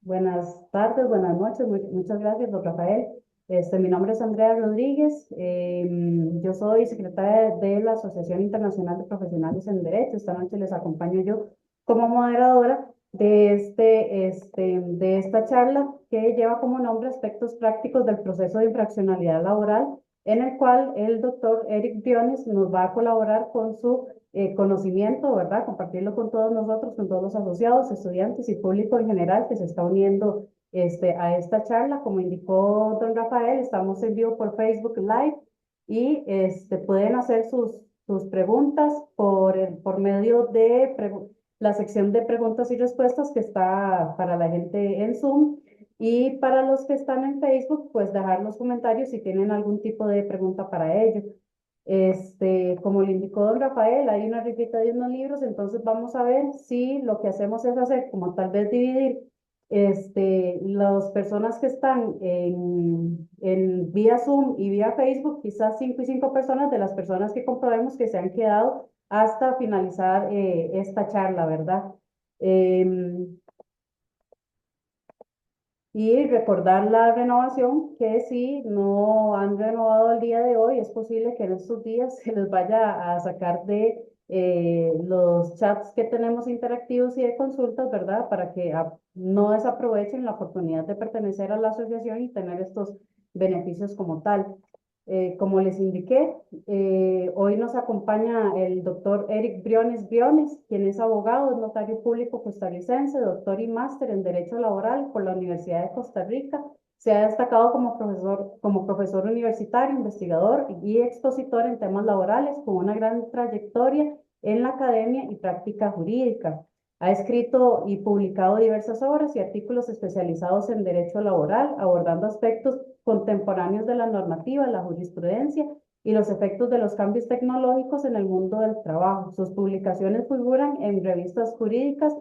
Buenas tardes, buenas noches, muchas gracias, don Rafael. Mi nombre es Andrea Rodríguez, yo soy secretaria de la Asociación Internacional de Profesionales en Derecho. Esta noche les acompaño yo como moderadora de esta charla que lleva como nombre Aspectos Prácticos del Proceso de Infraccionalidad Laboral, en el cual el doctor Eric Briones nos va a colaborar con su conocimiento, ¿verdad? Compartirlo con todos nosotros, con todos los asociados, estudiantes y público en general que se está uniendo a esta charla. Como indicó don Rafael, estamos en vivo por Facebook Live y pueden hacer sus preguntas por medio de la sección de preguntas y respuestas que está para la gente en Zoom. Y para los que están en Facebook, pues dejar los comentarios si tienen algún tipo de pregunta para ello. Como le indicó don Rafael, hay una rifita de unos libros, entonces vamos a ver si lo que hacemos es hacer como tal vez dividir las personas que están en vía Zoom y vía Facebook, quizás 5 y 5 personas de las personas que comprobemos que se han quedado hasta finalizar esta charla, ¿verdad? Em, y recordar la renovación, que si no han renovado el día de hoy, es posible que en estos días se les vaya a sacar de los chats que tenemos interactivos y de consultas, ¿verdad? Para que no desaprovechen la oportunidad de pertenecer a la asociación y tener estos beneficios como tal. Como les indiqué, hoy nos acompaña el doctor Eric Briones, quien es abogado, es notario público costarricense, doctor y máster en Derecho Laboral por la Universidad de Costa Rica. Se ha destacado como profesor universitario, investigador y expositor en temas laborales, con una gran trayectoria en la academia y práctica jurídica. Ha escrito y publicado diversas obras y artículos especializados en derecho laboral, abordando aspectos contemporáneos de la normativa, la jurisprudencia y los efectos de los cambios tecnológicos en el mundo del trabajo. Sus publicaciones figuran en revistas jurídicas,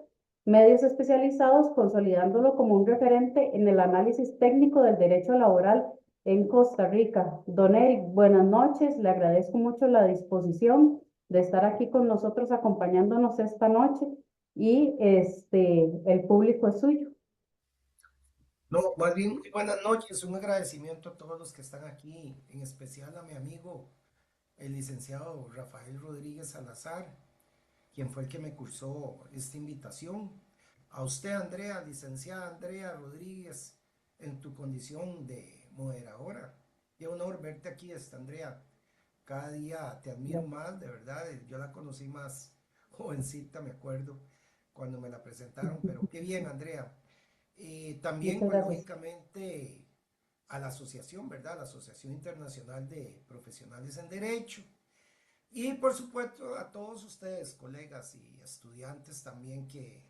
medios especializados, consolidándolo como un referente en el análisis técnico del derecho laboral en Costa Rica. Don Eric, buenas noches. Le agradezco mucho la disposición de estar aquí con nosotros acompañándonos esta noche y el público es suyo. No, más bien, muy buenas noches, un agradecimiento a todos los que están aquí, en especial a mi amigo, el licenciado Rafael Rodríguez Salazar, quien fue el que me cursó esta invitación. A usted, Andrea, licenciada Andrea Rodríguez, en tu condición de moderadora. Qué honor verte aquí, Andrea. Cada día te admiro más, de verdad. Yo la conocí más jovencita, me acuerdo, cuando me la presentaron, pero qué bien, Andrea. También, Muchas pues gracias. lógicamente, a la asociación, ¿verdad? La Asociación Internacional de Profesionales en Derecho. Y por supuesto a todos ustedes, colegas y estudiantes también que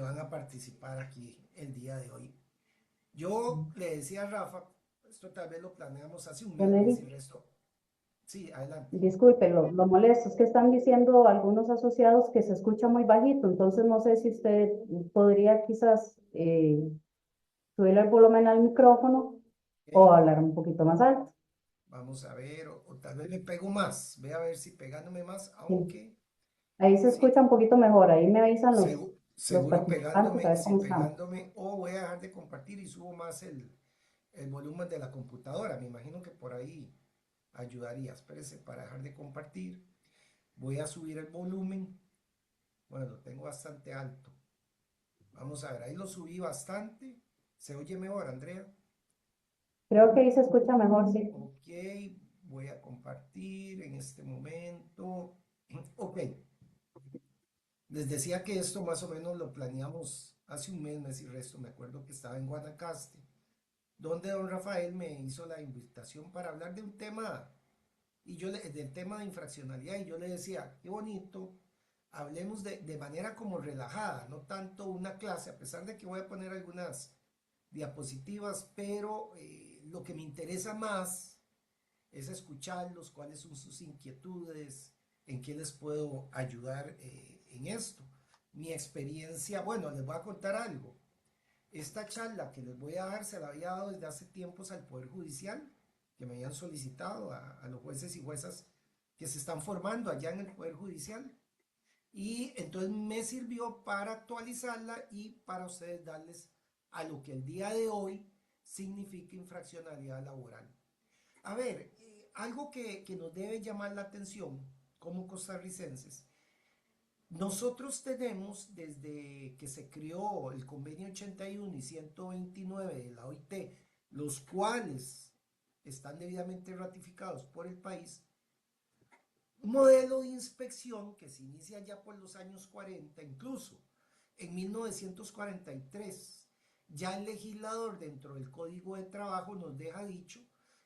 van a participar aquí el día de hoy. Yo le decía a Rafa, esto tal vez lo planeamos hace un Don mes y Eric, resto. Sí, adelante. disculpe, lo molesto, es que están diciendo algunos asociados que se escucha muy bajito, entonces no sé si usted podría quizás subir el volumen al micrófono o Ok, hablar un poquito más alto. vamos a ver, o tal vez me pego más. Ve a ver si pegándome más, Sí. aunque Ahí se sí, escucha un poquito mejor, ahí me avisan los seguro participantes a pegándome, ver sí, cómo estamos. pegándome, o voy a dejar de compartir y subo más el volumen de la computadora. Me imagino que por ahí ayudaría. Espérese para dejar de compartir. Voy a subir el volumen. Bueno, lo tengo bastante alto. Vamos a ver, ahí lo subí bastante. ¿Se oye mejor, Andrea? Creo que ahí se escucha mejor, sí. Ok, voy a compartir en este momento. Ok, les decía que esto más o menos lo planeamos hace un mes y resto. Me acuerdo que estaba en Guanacaste, donde don Rafael me hizo la invitación para hablar de un tema, del tema de infraccionalidad, y yo le decía, qué bonito, hablemos de manera como relajada, no tanto una clase, a pesar de que voy a poner algunas diapositivas, pero lo que me interesa más es escucharlos, cuáles son sus inquietudes, en qué les puedo ayudar en esto. Mi experiencia, bueno, les voy a contar algo. Esta charla que les voy a dar se la había dado desde hace tiempos al Poder Judicial, que me habían solicitado a los jueces y juezas que se están formando allá en el Poder Judicial. Y entonces me sirvió para actualizarla y para ustedes darles a lo que el día de hoy significa infraccionalidad laboral. A ver, algo que nos debe llamar la atención como costarricenses. Nosotros tenemos desde que se creó el convenio 81 y 129 de la OIT, los cuales están debidamente ratificados por el país, un modelo de inspección que se inicia ya por los años 40, incluso en 1943, ya el legislador dentro del Código de Trabajo nos deja dicho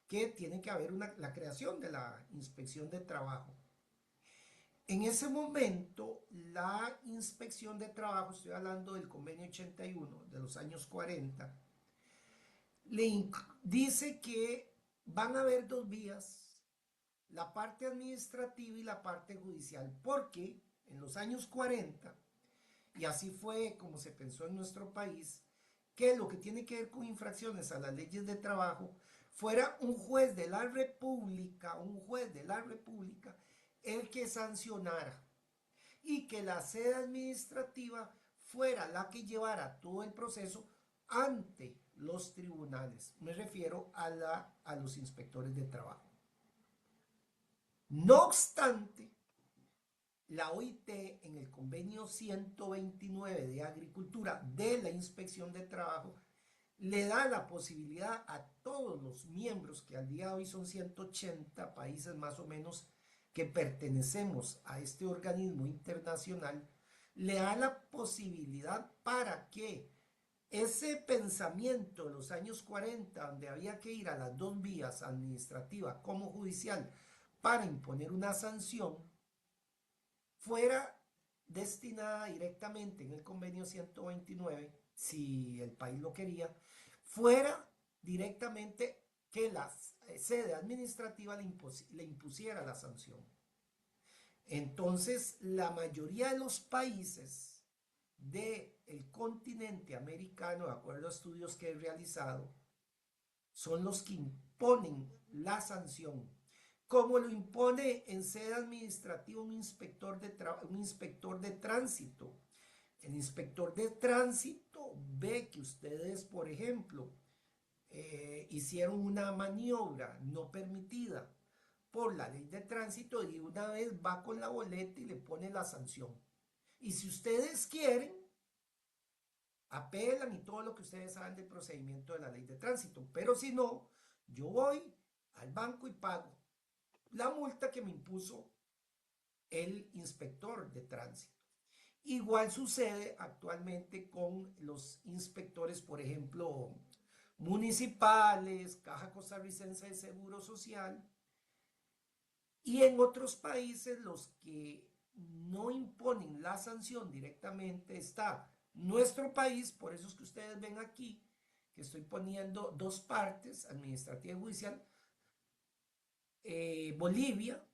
que tiene que haber la creación de la inspección de trabajo. En ese momento, la inspección de trabajo, estoy hablando del convenio 81 de los años 40, dice que van a haber dos vías, la parte administrativa y la parte judicial, porque en los años 40, y así fue como se pensó en nuestro país, que lo que tiene que ver con infracciones a las leyes de trabajo fuera un juez de la República, el que sancionara y que la sede administrativa fuera la que llevara todo el proceso ante los tribunales. Me refiero a los inspectores de trabajo. No obstante, la OIT en el convenio 129 de Agricultura de la Inspección de Trabajo le da la posibilidad a todos los miembros, que al día de hoy son 180 países más o menos que pertenecemos a este organismo internacional, le da la posibilidad para que ese pensamiento de los años 40, donde había que ir a las dos vías, administrativa como judicial, para imponer una sanción, fuera destinada directamente en el convenio 129, si el país lo quería, fuera directamente que la sede administrativa le impusiera la sanción. Entonces, la mayoría de los países del continente americano, de acuerdo a estudios que he realizado, son los que imponen la sanción, como lo impone en sede administrativa un inspector de tránsito. El inspector de tránsito ve que ustedes, por ejemplo, hicieron una maniobra no permitida por la ley de tránsito y de una vez va con la boleta y le pone la sanción. Y si ustedes quieren, apelan y todo lo que ustedes saben del procedimiento de la ley de tránsito. Pero si no, yo voy al banco y pago la multa que me impuso el inspector de tránsito. Igual sucede actualmente con los inspectores, por ejemplo, municipales, Caja Costarricense de Seguro Social, y en otros países los que no imponen la sanción directamente está nuestro país. Por eso es que ustedes ven aquí que estoy poniendo dos partes, administrativa y judicial, Bolivia,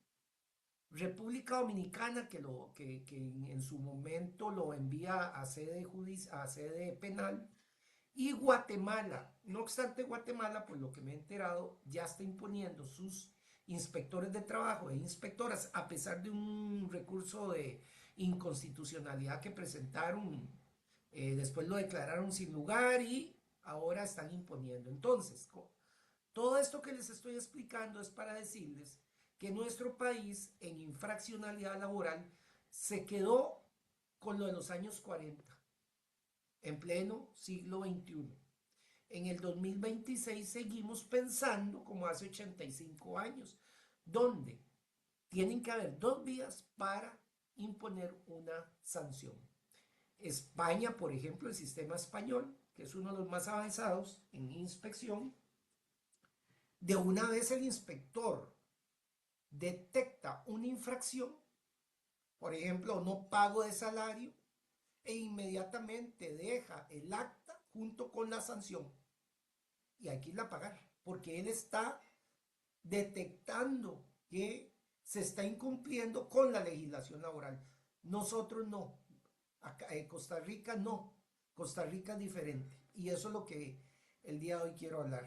República Dominicana, que en su momento lo envía a sede penal, y Guatemala. No obstante, Guatemala, por lo que me he enterado, ya está imponiendo sus inspectores de trabajo e inspectoras, a pesar de un recurso de inconstitucionalidad que presentaron, después lo declararon sin lugar y ahora están imponiendo. Entonces, todo esto que les estoy explicando es para decirles que nuestro país en infraccionalidad laboral se quedó con lo de los años 40, en pleno siglo XXI. En el 2026 seguimos pensando como hace 85 años, donde tienen que haber dos vías para imponer una sanción. España, por ejemplo, el sistema español, que es uno de los más avanzados en inspección, de una vez el inspector detecta una infracción, por ejemplo, no pago de salario, e inmediatamente deja el acta junto con la sanción y hay que irla a pagar, porque él está detectando que se está incumpliendo con la legislación laboral. Nosotros no, acá, Costa Rica no, Costa Rica es diferente y eso es lo que el día de hoy quiero hablar.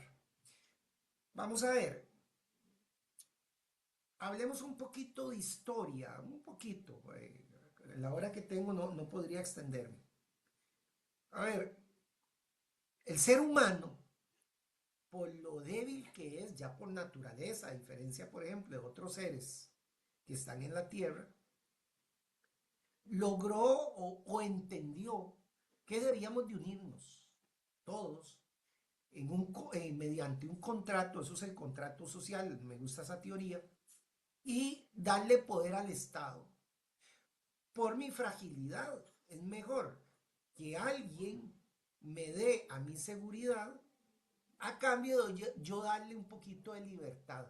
Vamos a ver, hablemos un poquito de historia, un poquito. La hora que tengo no podría extenderme. A ver, el ser humano, por lo débil que es ya por naturaleza, a diferencia, por ejemplo, de otros seres que están en la Tierra, logró o entendió que debíamos de unirnos todos mediante un contrato, eso es el contrato social, me gusta esa teoría, y darle poder al Estado. Por mi fragilidad, es mejor que alguien me dé a mi seguridad a cambio de yo darle un poquito de libertad.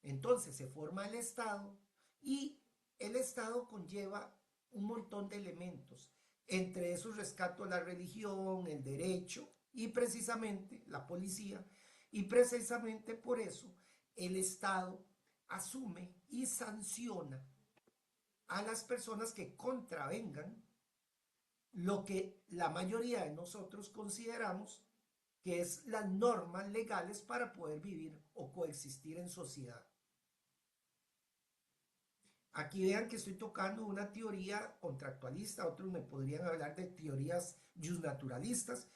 Entonces se forma el Estado y el Estado conlleva un montón de elementos. Entre esos rescato la religión, el derecho y precisamente la policía. Y precisamente por eso el Estado asume y sanciona a las personas que contravengan lo que la mayoría de nosotros consideramos que es las normas legales para poder vivir o coexistir en sociedad. Aquí vean que estoy tocando una teoría contractualista, otros me podrían hablar de teorías justnaturalistas.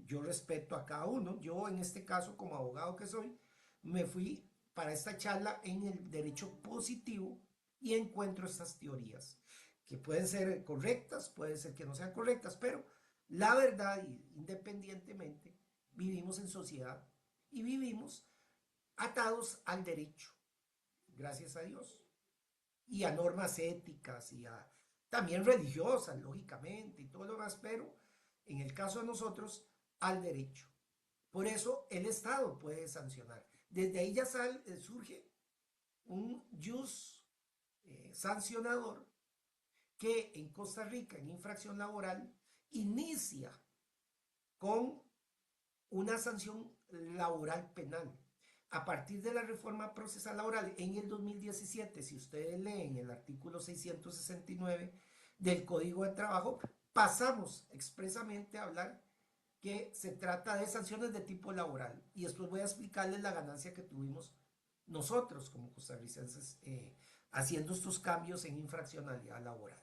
Yo respeto a cada uno. Yo en este caso, como abogado que soy, me fui para esta charla en el derecho positivo y encuentro estas teorías, que pueden ser correctas, pueden ser que no sean correctas, pero la verdad, independientemente, vivimos en sociedad y vivimos atados al derecho, gracias a Dios y a normas éticas y a también religiosas, lógicamente, y todo lo demás, pero en el caso de nosotros, al derecho. Por eso el Estado puede sancionar. Desde ahí ya surge un jus sancionador que en Costa Rica, en infracción laboral, inicia con una sanción laboral penal. A partir de la reforma procesal laboral en el 2017, si ustedes leen el artículo 669 del Código de Trabajo, pasamos expresamente a hablar que se trata de sanciones de tipo laboral. Y después voy a explicarles la ganancia que tuvimos nosotros como costarricenses haciendo estos cambios en infraccionalidad laboral.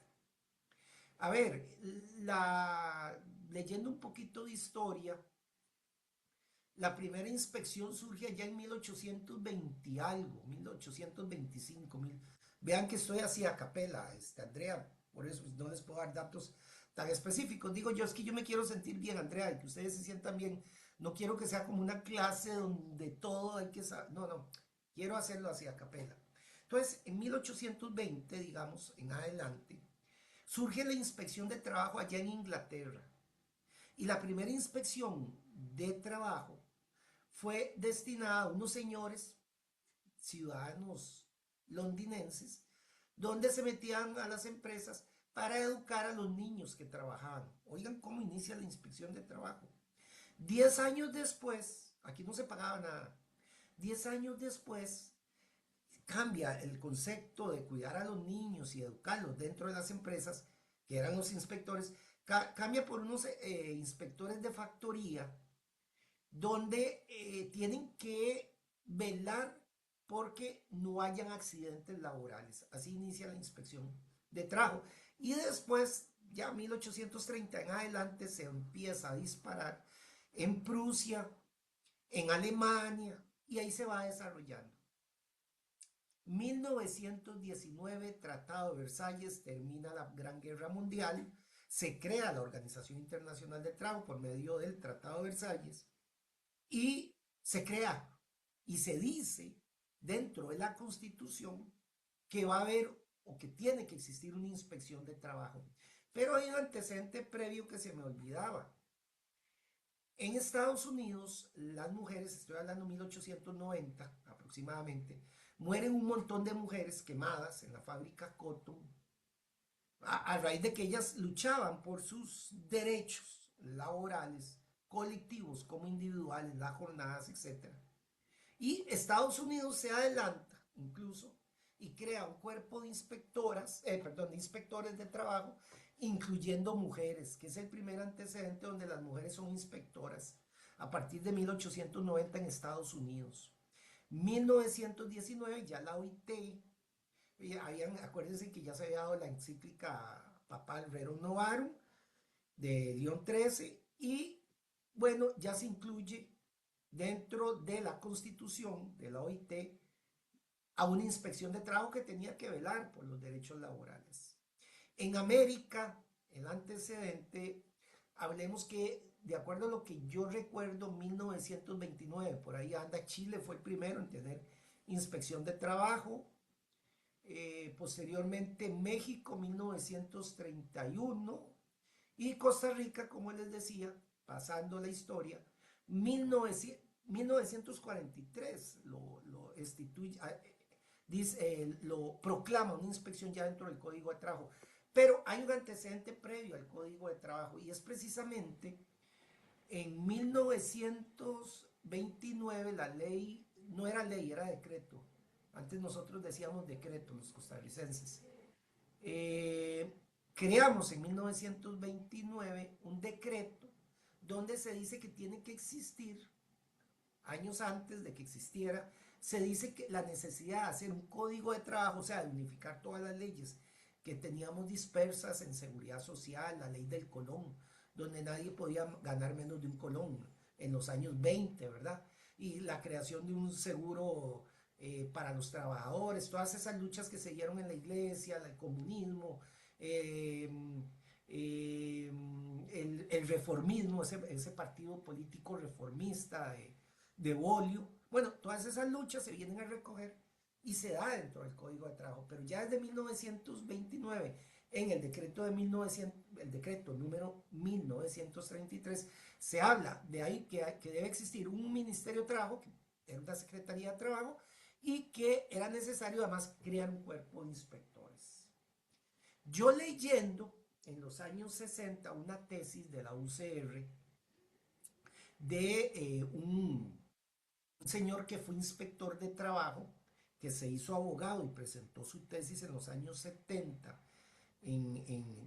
A ver, leyendo un poquito de historia, la primera inspección surge allá en 1820 algo, 1825. Vean que estoy así a capela, Andrea, por eso no les puedo dar datos tan específicos. Digo yo, es que yo me quiero sentir bien, Andrea, y que ustedes se sientan bien. No quiero que sea como una clase donde todo hay que saber. No, no, quiero hacerlo así a capela. Entonces, en 1820, digamos, en adelante, surge la inspección de trabajo allá en Inglaterra. Y la primera inspección de trabajo fue destinada a unos señores ciudadanos londinenses, donde se metían a las empresas para educar a los niños que trabajaban. Oigan cómo inicia la inspección de trabajo. 10 años después, aquí no se pagaba nada. 10 años después cambia el concepto de cuidar a los niños y educarlos dentro de las empresas, que eran los inspectores, cambia por unos inspectores de factoría donde tienen que velar porque no hayan accidentes laborales. Así inicia la inspección de trabajo. Y después, ya 1830 en adelante, se empieza a disparar en Prusia, en Alemania, y ahí se va desarrollando. 1919, Tratado de Versalles, termina la Gran Guerra Mundial, se crea la Organización Internacional del Trabajo por medio del Tratado de Versalles, y se crea y se dice dentro de la Constitución que va a haber o que tiene que existir una inspección de trabajo. Pero hay un antecedente previo que se me olvidaba. En Estados Unidos, las mujeres, estoy hablando de 1890 aproximadamente, mueren un montón de mujeres quemadas en la fábrica Cotton a raíz de que ellas luchaban por sus derechos laborales, colectivos como individuales, las jornadas, etc. Y Estados Unidos se adelanta incluso y crea un cuerpo de de inspectores de trabajo, incluyendo mujeres, que es el primer antecedente donde las mujeres son inspectoras a partir de 1890 en Estados Unidos. 1919 ya la OIT, acuérdense que ya se había dado la encíclica papal Rerum Novarum de León XIII y bueno, ya se incluye dentro de la constitución de la OIT a una inspección de trabajo que tenía que velar por los derechos laborales. En América, el antecedente, hablemos que, de acuerdo a lo que yo recuerdo, 1929, por ahí anda, Chile fue el primero en tener inspección de trabajo. Posteriormente México, 1931, y Costa Rica, como les decía, pasando la historia, 1943 lo instituye, dice, lo proclama una inspección ya dentro del Código de Trabajo. Pero hay un antecedente previo al Código de Trabajo y es precisamente en 1929 la ley, no era ley, era decreto. Antes nosotros decíamos decreto, los costarricenses. Eh, Creamos en 1929 un decreto donde se dice que tiene que existir, años antes de que existiera, se dice que la necesidad de hacer un código de trabajo, o sea, de unificar todas las leyes que teníamos dispersas en seguridad social, la ley del colón, donde nadie podía ganar menos de un colón en los años 20, ¿verdad? Y la creación de un seguro para los trabajadores, todas esas luchas que se dieron en la iglesia, el comunismo, eh, el reformismo, ese partido político reformista de Bolio. Bueno, todas esas luchas se vienen a recoger y se da dentro del Código de Trabajo, pero ya desde 1929, en el decreto de 1900, el decreto número 1933, se habla de ahí que debe existir un Ministerio de Trabajo, que era una Secretaría de Trabajo, y que era necesario además crear un cuerpo de inspectores. Yo leyendo en los años 60 una tesis de la UCR de un señor que fue inspector de trabajo, que se hizo abogado y presentó su tesis en los años 70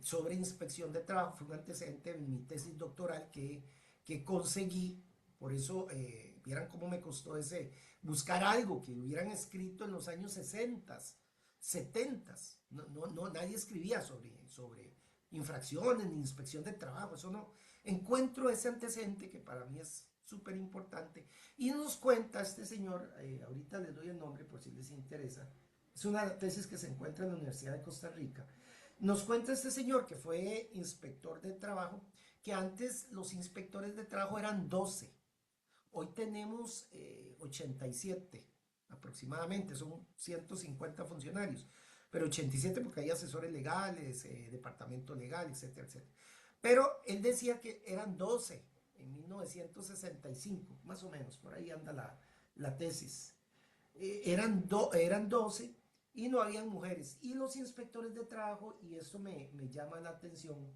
sobre inspección de trabajo. Fue un antecedente de mi tesis doctoral que conseguí. Por eso, vieran cómo me costó buscar algo que hubieran escrito en los años 60, 70. Nadie escribía sobre infracciones ni inspección de trabajo. Eso no. Encuentro ese antecedente que para mí es súper importante. Y nos cuenta este señor, ahorita les doy el nombre por si les interesa. Es una tesis que se encuentra en la Universidad de Costa Rica. Nos cuenta este señor que fue inspector de trabajo, que antes los inspectores de trabajo eran 12. Hoy tenemos 87 aproximadamente, son 150 funcionarios, pero 87 porque hay asesores legales, departamento legal, etcétera, etcétera. Pero él decía que eran 12 en 1965, más o menos, por ahí anda la tesis. Eran 12 y no habían mujeres. Y los inspectores de trabajo, y esto me llama la atención,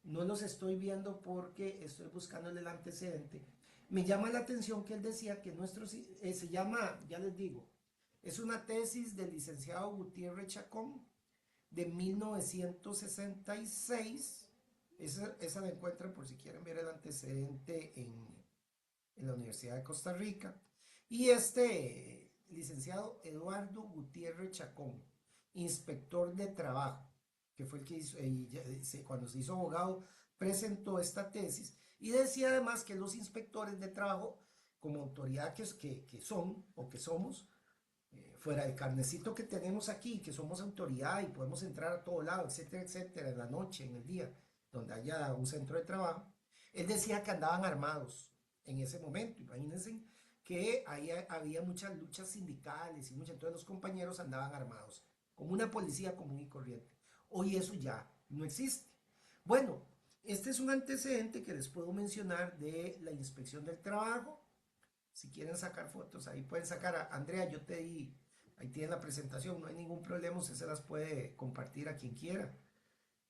no los estoy viendo porque estoy buscando el antecedente, me llama la atención que él decía que se llama, ya les digo, es una tesis del licenciado Gutiérrez Chacón de 1966. Esa la encuentran por si quieren ver el antecedente en la Universidad de Costa Rica. Y este licenciado Eduardo Gutiérrez Chacón, inspector de trabajo, que fue el que hizo, cuando se hizo abogado, presentó esta tesis y decía además que los inspectores de trabajo, como autoridad que son o que somos, fuera del carnecito que tenemos aquí, que somos autoridad y podemos entrar a todo lado, etcétera, etcétera, en la noche, en el día, donde haya un centro de trabajo, él decía que andaban armados en ese momento. Imagínense que ahí había muchas luchas sindicales y entonces los compañeros andaban armados, como una policía común y corriente. Hoy eso ya no existe. Bueno, este es un antecedente que les puedo mencionar de la inspección del trabajo. Si quieren sacar fotos, ahí pueden sacar. Andrea, yo te di, ahí tienen la presentación, no hay ningún problema, usted se las puede compartir a quien quiera.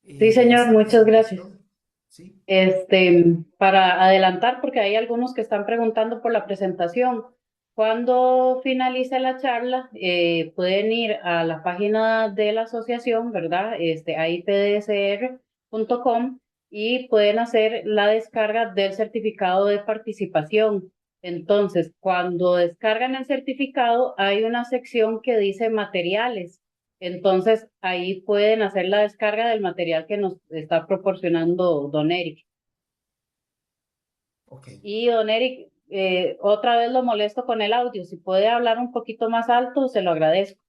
Sí, señor, Esta muchas gracias. presentación, ¿sí? Para adelantar, porque hay algunos que están preguntando por la presentación. Cuando finalice la charla, pueden ir a la página de la asociación, ¿verdad? AIPDSR.com y pueden hacer la descarga del certificado de participación. Entonces, cuando descargan el certificado, hay una sección que dice materiales. Entonces, ahí pueden hacer la descarga del material que nos está proporcionando don Eric. Ok. Y don Eric, otra vez lo molesto con el audio. Si puede hablar un poquito más alto, se lo agradezco.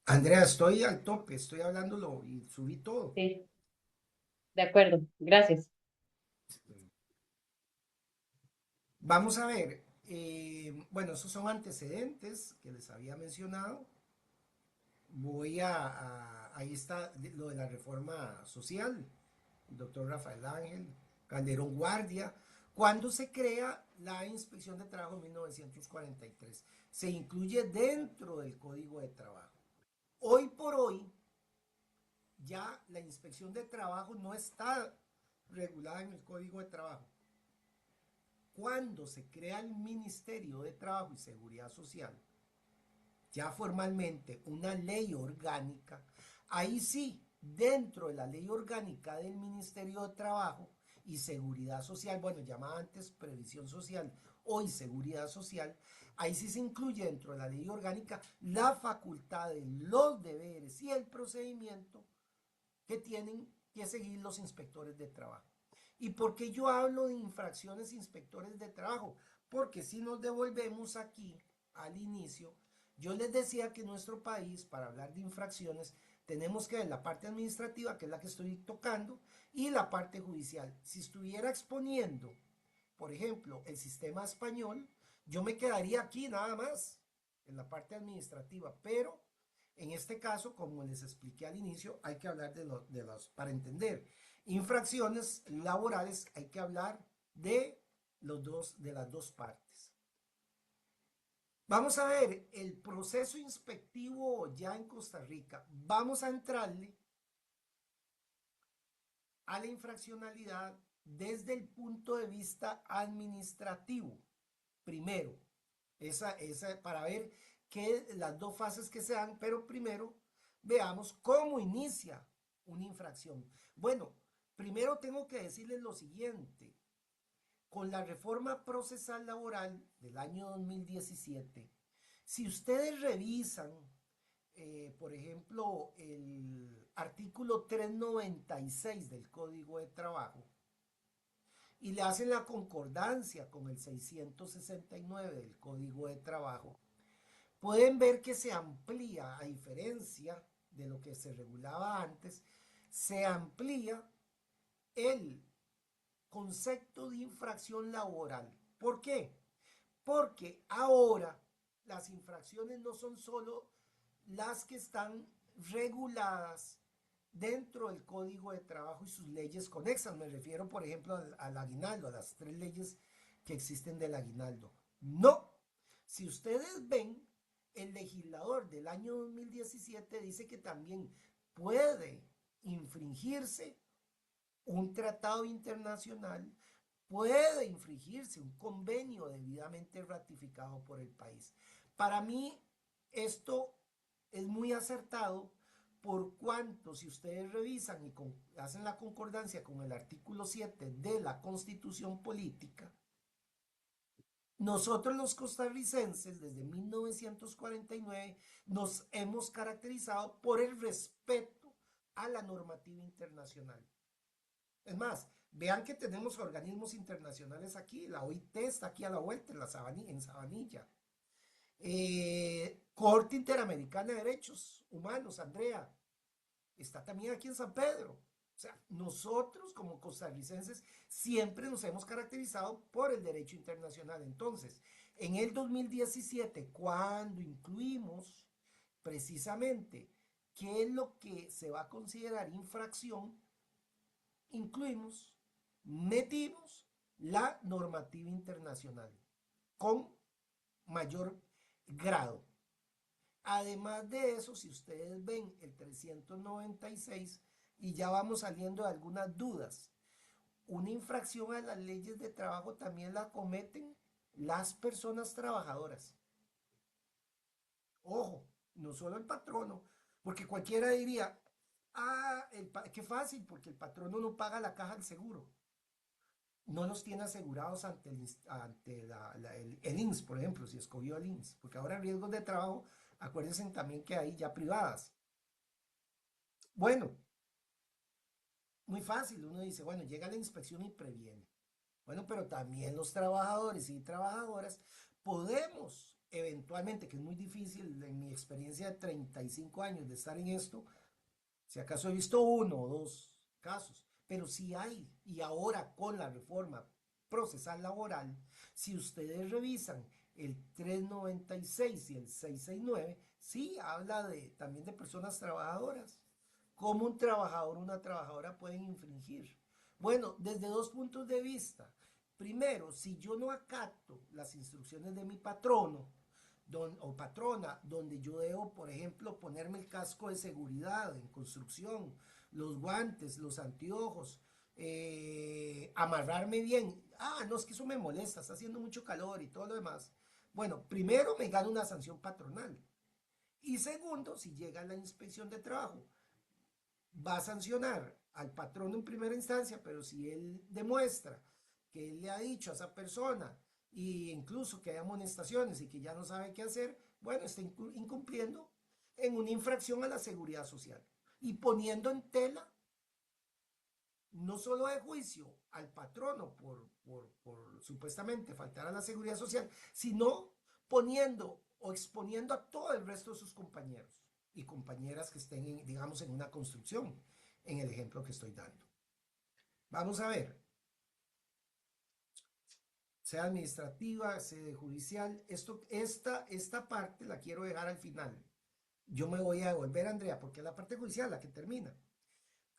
Andrea, estoy al tope, estoy hablándolo y subí todo. Sí, de acuerdo. Gracias. Vamos a ver, bueno, esos son antecedentes que les había mencionado. Ahí está lo de la reforma social, el doctor Rafael Ángel, Calderón Guardia, cuando se crea la Inspección de Trabajo en 1943. Se incluye dentro del Código de Trabajo. Hoy por hoy, ya la Inspección de Trabajo no está regulada en el Código de Trabajo. Cuando se crea el Ministerio de Trabajo y Seguridad Social, ya formalmente una ley orgánica, ahí sí, dentro de la ley orgánica del Ministerio de Trabajo y Seguridad Social, bueno, llamada antes Previsión Social, hoy Seguridad Social, ahí sí se incluye dentro de la ley orgánica la facultad de los deberes y el procedimiento que tienen que seguir los inspectores de trabajo. ¿Y por qué yo hablo de infracciones inspectores de trabajo? Porque si nos devolvemos aquí al inicio, yo les decía que en nuestro país, para hablar de infracciones, tenemos que ver la parte administrativa, que es la que estoy tocando, y la parte judicial. Si estuviera exponiendo, por ejemplo, el sistema español, yo me quedaría aquí nada más, en la parte administrativa, pero en este caso, como les expliqué al inicio, hay que hablar para entender infracciones laborales, hay que hablar de las dos partes. Vamos a ver el proceso inspectivo ya en Costa Rica. Vamos a entrarle a la infraccionalidad desde el punto de vista administrativo. Primero, para ver las dos fases que se dan, pero primero veamos cómo inicia una infracción. Bueno, primero tengo que decirles lo siguiente. Con la reforma procesal laboral del año 2017, si ustedes revisan, por ejemplo, el artículo 396 del Código de Trabajo, y le hacen la concordancia con el 669 del Código de Trabajo, pueden ver que se amplía, a diferencia de lo que se regulaba antes, se amplía el concepto de infracción laboral. ¿Por qué? Porque ahora las infracciones no son solo las que están reguladas dentro del Código de Trabajo y sus leyes conexas. Me refiero, por ejemplo, al aguinaldo, a las tres leyes que existen del aguinaldo. No. Si ustedes ven, el legislador del año 2017 dice que también puede infringirse un tratado internacional, puede infringirse un convenio debidamente ratificado por el país. Para mí, esto es muy acertado por cuanto, si ustedes revisan y hacen la concordancia con el artículo 7 de la Constitución Política, nosotros los costarricenses desde 1949 nos hemos caracterizado por el respeto a la normativa internacional. Es más, vean que tenemos organismos internacionales aquí, la OIT está aquí a la vuelta en Sabanilla. Corte Interamericana de Derechos Humanos, Andrea, está también aquí en San Pedro. O sea, nosotros como costarricenses siempre nos hemos caracterizado por el derecho internacional. Entonces, en el 2017, cuando incluimos precisamente qué es lo que se va a considerar infracción, incluimos, metimos la normativa internacional con mayor grado. Además de eso, si ustedes ven el 396, y ya vamos saliendo de algunas dudas, una infracción a las leyes de trabajo también la cometen las personas trabajadoras. Ojo, no solo el patrono, porque cualquiera diría, qué fácil, porque el patrono no paga la caja del seguro. no los tiene asegurados ante el INSS, por ejemplo, si escogió el INSS, porque ahora riesgos de trabajo, acuérdense también que hay ya privadas. Bueno, muy fácil, uno dice, bueno, llega la inspección y previene. Bueno, pero también los trabajadores y trabajadoras podemos eventualmente, que es muy difícil en mi experiencia de 35 años de estar en esto, si acaso he visto uno o dos casos, pero sí hay, y ahora con la reforma procesal laboral, si ustedes revisan el 396 y el 669, sí habla también de personas trabajadoras. ¿Cómo un trabajador o una trabajadora pueden infringir? Bueno, desde dos puntos de vista. Primero, si yo no acato las instrucciones de mi patrono, o patrona, donde yo debo, por ejemplo, ponerme el casco de seguridad en construcción, los guantes, los anteojos, amarrarme bien. Ah, no, es que eso me molesta, está haciendo mucho calor y todo lo demás. Bueno, primero me gano una sanción patronal. Y segundo, si llega la inspección de trabajo, va a sancionar al patrón en primera instancia, pero si él demuestra que él le ha dicho a esa persona e incluso que hay amonestaciones y que ya no sabe qué hacer, bueno, está incumpliendo en una infracción a la seguridad social y poniendo en tela no solo de juicio al patrono por supuestamente faltar a la seguridad social, sino poniendo o exponiendo a todo el resto de sus compañeros y compañeras que estén, digamos, en una construcción, en el ejemplo que estoy dando. Vamos a ver, sea administrativa, sea judicial, esta parte la quiero dejar al final. Yo me voy a devolver, Andrea, porque es la parte judicial la que termina.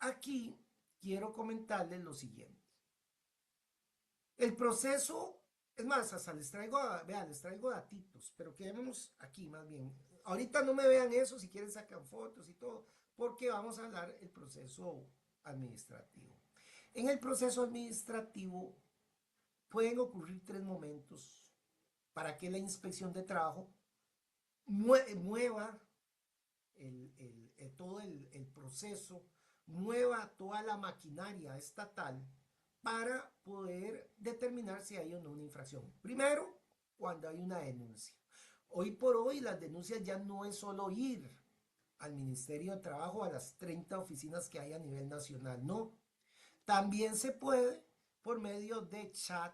Aquí quiero comentarles lo siguiente. El proceso, es más, hasta vean, les traigo datitos, pero quedémonos aquí más bien. Ahorita no me vean eso, si quieren sacan fotos y todo, porque vamos a hablar el proceso administrativo. En el proceso administrativo pueden ocurrir tres momentos para que la inspección de trabajo mueva todo el proceso, mueva toda la maquinaria estatal para poder determinar si hay o no una infracción. Primero, cuando hay una denuncia. Hoy por hoy las denuncias ya no es solo ir al Ministerio de Trabajo, a las 30 oficinas que hay a nivel nacional, no. También se puede por medio de chat,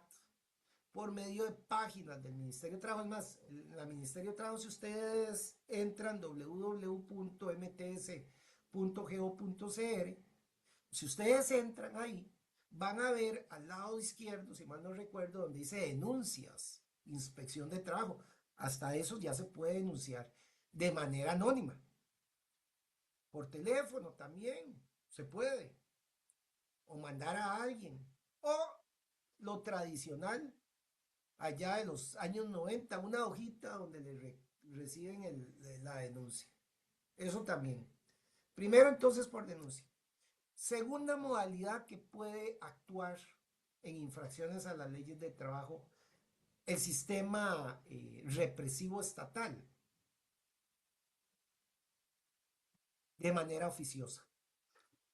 por medio de páginas del Ministerio de Trabajo. Es más, la Ministerio de Trabajo, si ustedes entran www.mts.go.cr, si ustedes entran ahí, van a ver al lado izquierdo, si mal no recuerdo, donde dice denuncias, inspección de trabajo. Hasta eso ya se puede denunciar de manera anónima. Por teléfono también se puede. O mandar a alguien. O lo tradicional, allá de los años 90, una hojita donde reciben la denuncia. Eso también. Primero entonces por denuncia. Segunda modalidad que puede actuar en infracciones a las leyes de trabajo, el sistema represivo estatal, de manera oficiosa.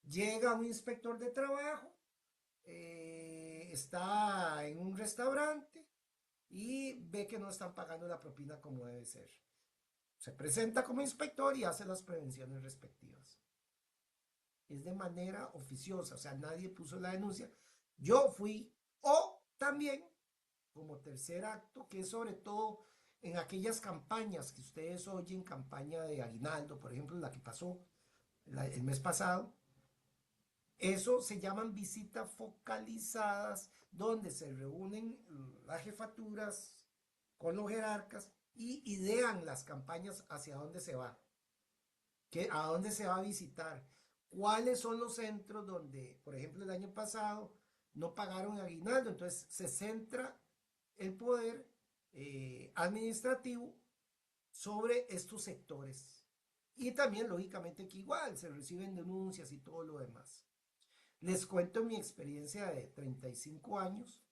Llega un inspector de trabajo, está en un restaurante y ve que no están pagando la propina como debe ser. Se presenta como inspector y hace las prevenciones respectivas. Es de manera oficiosa, o sea, nadie puso la denuncia. Yo fui, o también, como tercer acto, que es sobre todo en aquellas campañas que ustedes oyen, campaña de aguinaldo, por ejemplo, la que pasó el mes pasado, eso se llaman visitas focalizadas, donde se reúnen las jefaturas con los jerarcas y idean las campañas hacia dónde se va, a dónde se va a visitar, cuáles son los centros donde, por ejemplo, el año pasado no pagaron aguinaldo, entonces se centra el poder administrativo sobre estos sectores. Y también, lógicamente, que igual se reciben denuncias y todo lo demás. Les cuento mi experiencia de 35 años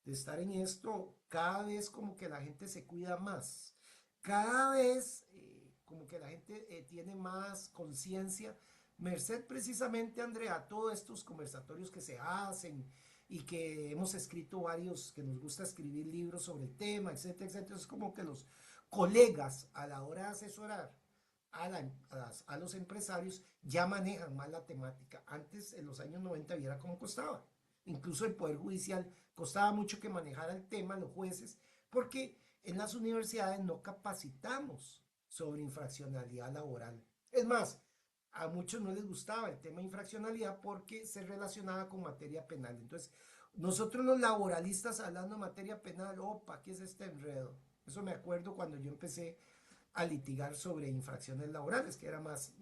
de estar en esto. Cada vez como que la gente se cuida más. Cada vez como que la gente tiene más conciencia. Merced precisamente, Andrea, a todos estos conversatorios que se hacen, y que hemos escrito varios, que nos gusta escribir libros sobre el tema, etcétera, etcétera. Es como que los colegas a la hora de asesorar a los empresarios ya manejan más la temática. Antes, en los años 90, viera cómo costaba. Incluso el Poder Judicial costaba mucho que manejara el tema, los jueces, porque en las universidades no capacitamos sobre infraccionalidad laboral. Es más, a muchos no les gustaba el tema de infraccionalidad porque se relacionaba con materia penal. Entonces, nosotros los laboralistas hablando de materia penal, opa, ¿qué es este enredo? Eso me acuerdo cuando yo empecé a litigar sobre infracciones laborales, que era más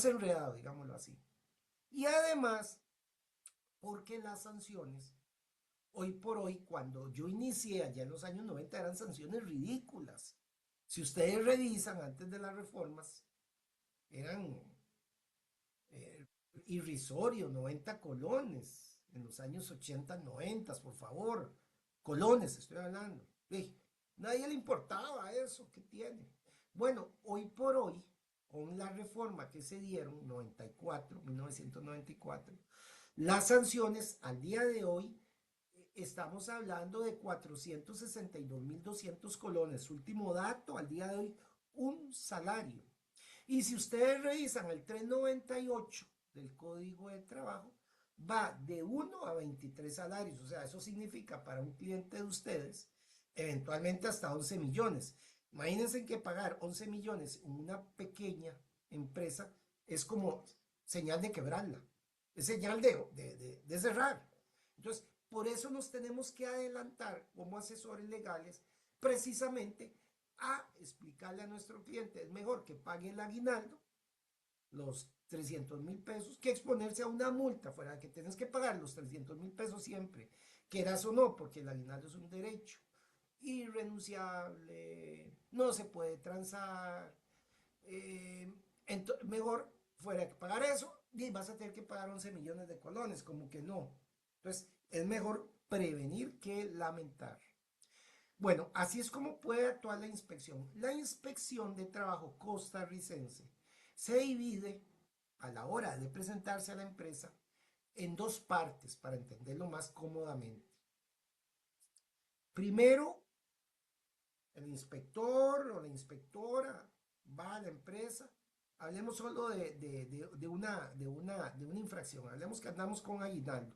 enredado, digámoslo así. Y además, porque las sanciones, hoy por hoy, cuando yo inicié allá en los años 90, eran sanciones ridículas. Si ustedes revisan antes de las reformas, eran eh, irrisorios, 90 colones, en los años 80, 90, por favor. Colones estoy hablando. Nadie le importaba eso, ¿qué tiene? Bueno, hoy por hoy, con la reforma que se dieron, 94, 1994, las sanciones al día de hoy, estamos hablando de 462.200 colones. Último dato, al día de hoy, un salario. Y si ustedes revisan el 398 del Código de Trabajo, va de 1 a 23 salarios. O sea, eso significa para un cliente de ustedes, eventualmente hasta 11 millones. Imagínense que pagar 11 millones en una pequeña empresa es como señal de quebrarla. Es señal de cerrar. Entonces, por eso nos tenemos que adelantar como asesores legales precisamente a explicarle a nuestro cliente, es mejor que pague el aguinaldo, los 300.000 pesos, que exponerse a una multa, fuera que tienes que pagar los 300.000 pesos siempre, quieras o no, porque el aguinaldo es un derecho irrenunciable, no se puede transar, mejor fuera que pagar eso y vas a tener que pagar 11 millones de colones, como que no. Entonces, es mejor prevenir que lamentar. Bueno, así es como puede actuar la inspección. La inspección de trabajo costarricense se divide a la hora de presentarse a la empresa en dos partes para entenderlo más cómodamente. Primero, el inspector o la inspectora va a la empresa. Hablemos solo de una infracción. Hablemos que andamos con aguinaldo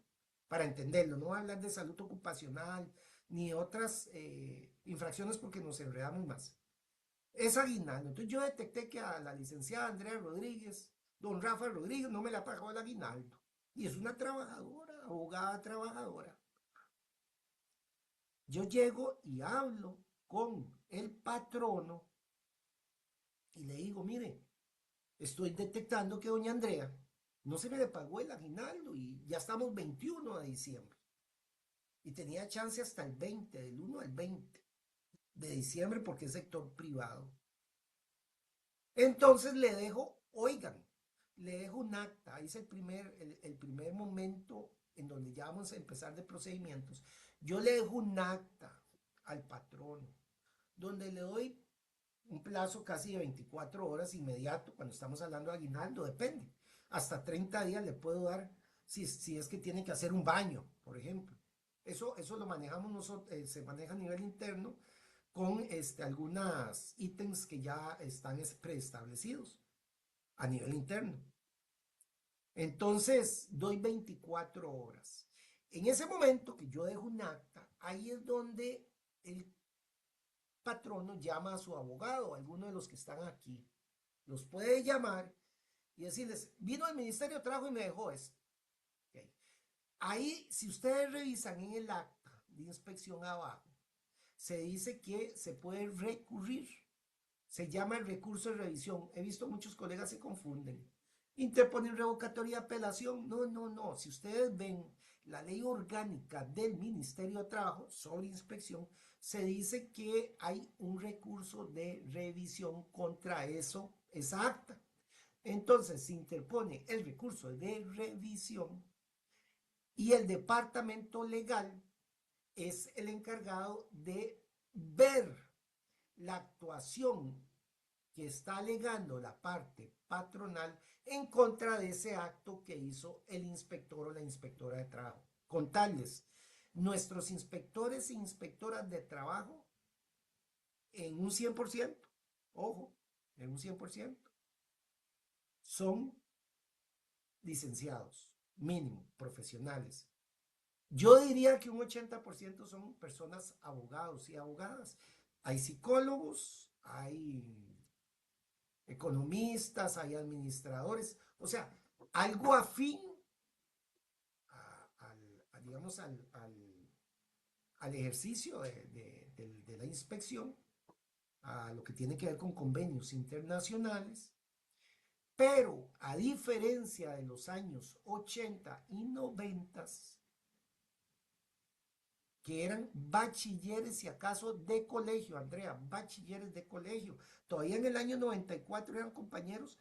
para entenderlo. No voy a hablar de salud ocupacional ni otras infracciones porque nos enredamos más. Es aguinaldo. Entonces yo detecté que a la licenciada Andrea Rodríguez, don Rafa Rodríguez, no me le ha pagado el aguinaldo. Y es una trabajadora, abogada trabajadora. Yo llego y hablo con el patrono y le digo, mire, estoy detectando que doña Andrea no se me le pagó el aguinaldo y ya estamos 21 de diciembre. Y tenía chance hasta el 20, del 1 al 20 de diciembre porque es sector privado. Entonces le dejo, oigan, le dejo un acta, ahí es el primer momento en donde ya vamos a empezar de procedimientos. Yo le dejo un acta al patrono, donde le doy un plazo casi de 24 horas inmediato, cuando estamos hablando de aguinaldo, depende. Hasta 30 días le puedo dar si es que tiene que hacer un baño, por ejemplo. Eso lo manejamos nosotros, se maneja a nivel interno con algunos ítems que ya están preestablecidos a nivel interno. Entonces, doy 24 horas. En ese momento que yo dejo un acta, ahí es donde el patrono llama a su abogado, a alguno de los que están aquí. Los puede llamar y decirles, vino al Ministerio de Trabajo y me dejó esto. Okay. Ahí, si ustedes revisan en el acta de inspección abajo, se dice que se puede recurrir. Se llama el recurso de revisión. He visto muchos colegas se confunden. Interponen revocatoria de apelación. No, no, no. Si ustedes ven la ley orgánica del Ministerio de Trabajo sobre inspección, se dice que hay un recurso de revisión contra esa acta. Entonces se interpone el recurso de revisión y el departamento legal es el encargado de ver la actuación que está alegando la parte patronal en contra de ese acto que hizo el inspector o la inspectora de trabajo. contarles, nuestros inspectores e inspectoras de trabajo en un 100%, ojo, en un 100%, son licenciados, mínimo, profesionales. Yo diría que un 80% son personas abogados y abogadas. Hay psicólogos, hay economistas, hay administradores, o sea, algo afín digamos, al ejercicio de la inspección, a lo que tiene que ver con convenios internacionales, pero a diferencia de los años 80 y 90, que eran bachilleres y acaso de colegio, Andrea, bachilleres de colegio. Todavía en el año 94 eran compañeros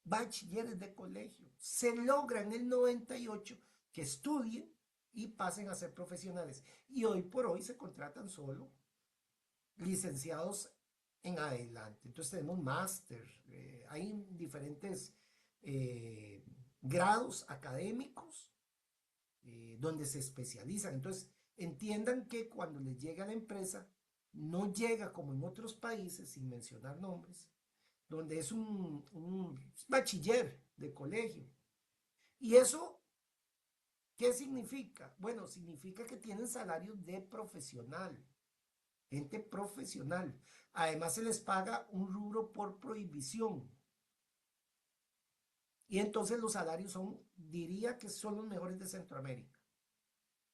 bachilleres de colegio. Se logra en el 98 que estudien y pasen a ser profesionales. Y hoy por hoy se contratan solo licenciados en adelante. Entonces tenemos máster, hay diferentes grados académicos donde se especializan. Entonces entiendan que cuando les llega a la empresa, no llega como en otros países, sin mencionar nombres, donde es un bachiller de colegio. ¿Y eso qué significa? Bueno, significa que tienen salarios de profesional, gente profesional. Además se les paga un rubro por prohibición. Y entonces los salarios son, diría que son los mejores de Centroamérica.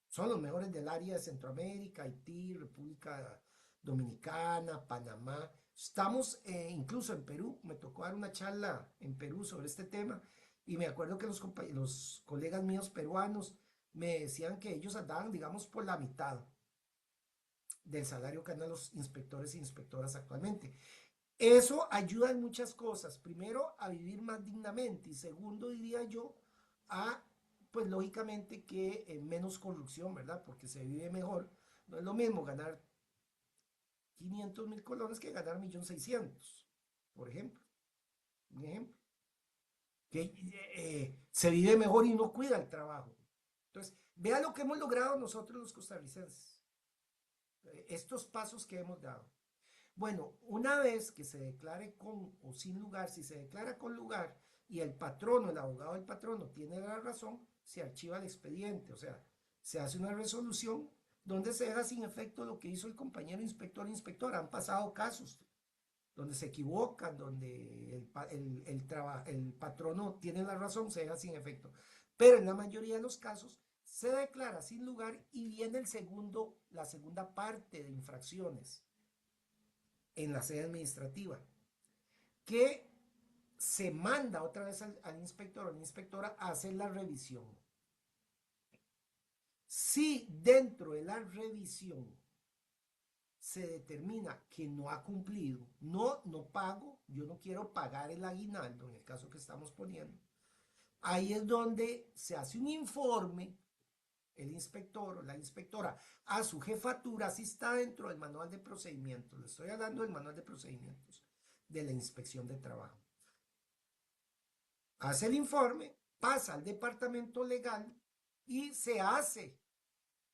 Son los mejores del área de Centroamérica, Haití, República Dominicana, Panamá. Estamos incluso en Perú, me tocó dar una charla en Perú sobre este tema y me acuerdo que los colegas míos peruanos me decían que ellos andaban, digamos, por la mitad del salario que ganan los inspectores e inspectoras actualmente. Eso ayuda en muchas cosas. Primero, a vivir más dignamente y segundo, diría yo, a, pues lógicamente que menos corrupción, ¿verdad? Porque se vive mejor. No es lo mismo ganar 500.000 colones que ganar 1.600.000, por ejemplo. Un ejemplo. Que se vive mejor y no cuida el trabajo. Entonces, vea lo que hemos logrado nosotros los costarricenses. Estos pasos que hemos dado. Bueno, una vez que se declare con o sin lugar, si se declara con lugar y el patrono, el abogado del patrono tiene la razón, se archiva el expediente, o sea, se hace una resolución donde se deja sin efecto lo que hizo el compañero inspector e inspectora. Han pasado casos donde se equivocan, donde el patrono tiene la razón, se deja sin efecto. Pero en la mayoría de los casos se declara sin lugar y viene la segunda parte de infracciones en la sede administrativa, que se manda otra vez al inspector o la inspectora a hacer la revisión. Si dentro de la revisión se determina que no ha cumplido, no pago, yo no quiero pagar el aguinaldo, en el caso que estamos poniendo, ahí es donde se hace un informe, el inspector o la inspectora, a su jefatura, si está dentro del manual de procedimientos, le estoy hablando del manual de procedimientos de la inspección de trabajo. Hace el informe, pasa al departamento legal y se hace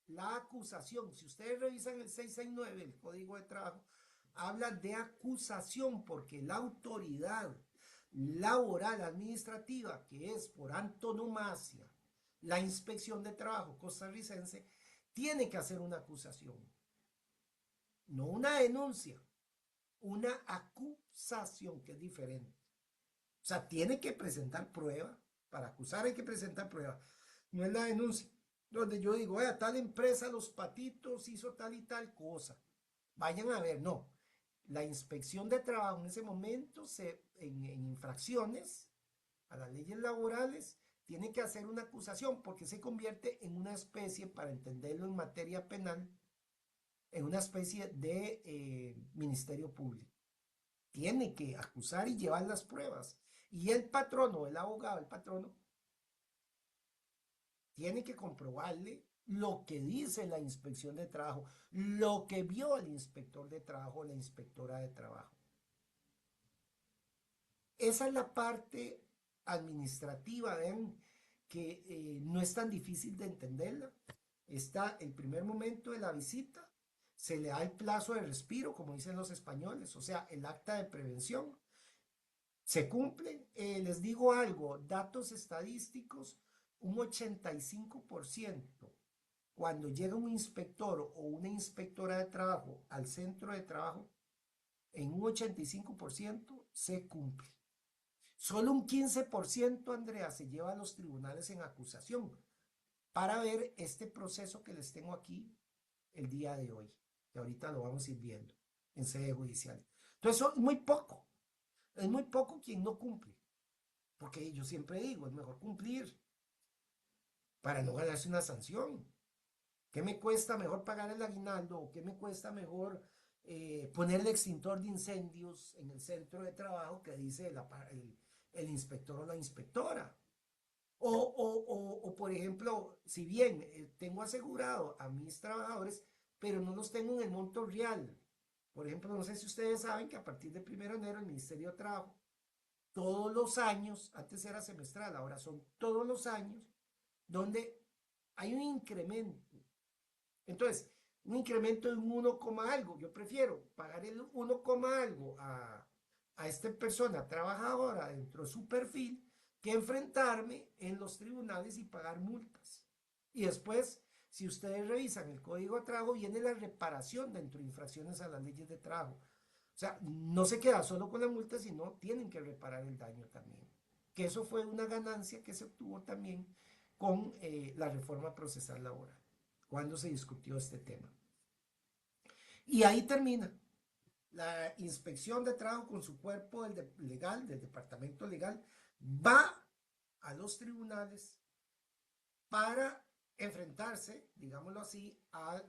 la acusación. Si ustedes revisan el 669, el Código de Trabajo, habla de acusación porque la autoridad laboral administrativa, que es por antonomasia la inspección de trabajo costarricense, tiene que hacer una acusación. No una denuncia, una acusación, que es diferente. O sea, tiene que presentar prueba. Para acusar hay que presentar prueba. No es la denuncia, donde yo digo, tal empresa, Los Patitos, hizo tal y tal cosa. Vayan a ver, no. La inspección de trabajo en ese momento, en infracciones a las leyes laborales, tiene que hacer una acusación porque se convierte en una especie, para entenderlo en materia penal, en una especie de ministerio público. Tiene que acusar y llevar las pruebas. Y el patrono, el abogado, el patrono, tiene que comprobarle lo que dice la inspección de trabajo, lo que vio el inspector de trabajo, la inspectora de trabajo. Esa es la parte administrativa. Ven que no es tan difícil de entenderla. Está el primer momento de la visita, se le da el plazo de respiro, como dicen los españoles, o sea, el acta de prevención. Se cumple, les digo algo, datos estadísticos, un 85% cuando llega un inspector o una inspectora de trabajo al centro de trabajo, en un 85% se cumple. Solo un 15%, Andrea, se lleva a los tribunales en acusación para ver este proceso que les tengo aquí el día de hoy, que ahorita lo vamos a ir viendo en sede judicial. Entonces, eso es muy poco quien no cumple, porque yo siempre digo, es mejor cumplir para no ganarse una sanción. ¿Qué me cuesta mejor pagar el aguinaldo o qué me cuesta mejor poner el extintor de incendios en el centro de trabajo que dice el inspector o la inspectora? Por ejemplo, si bien tengo asegurado a mis trabajadores, pero no los tengo en el monto real. Por ejemplo, no sé si ustedes saben que a partir del 1 de enero el Ministerio de Trabajo, todos los años, antes era semestral, ahora son todos los años, donde hay un incremento. Entonces, un incremento de un 1, algo. Yo prefiero pagar el 1, algo a esta persona trabajadora dentro de su perfil que enfrentarme en los tribunales y pagar multas. Y después, si ustedes revisan el Código de Trabajo, viene la reparación dentro de infracciones a las leyes de trabajo. O sea, no se queda solo con la multa, sino tienen que reparar el daño también. Que eso fue una ganancia que se obtuvo también con la reforma procesal laboral, cuando se discutió este tema. Y ahí termina. La inspección de trabajo con su cuerpo legal, del departamento legal, va a los tribunales para enfrentarse, digámoslo así, a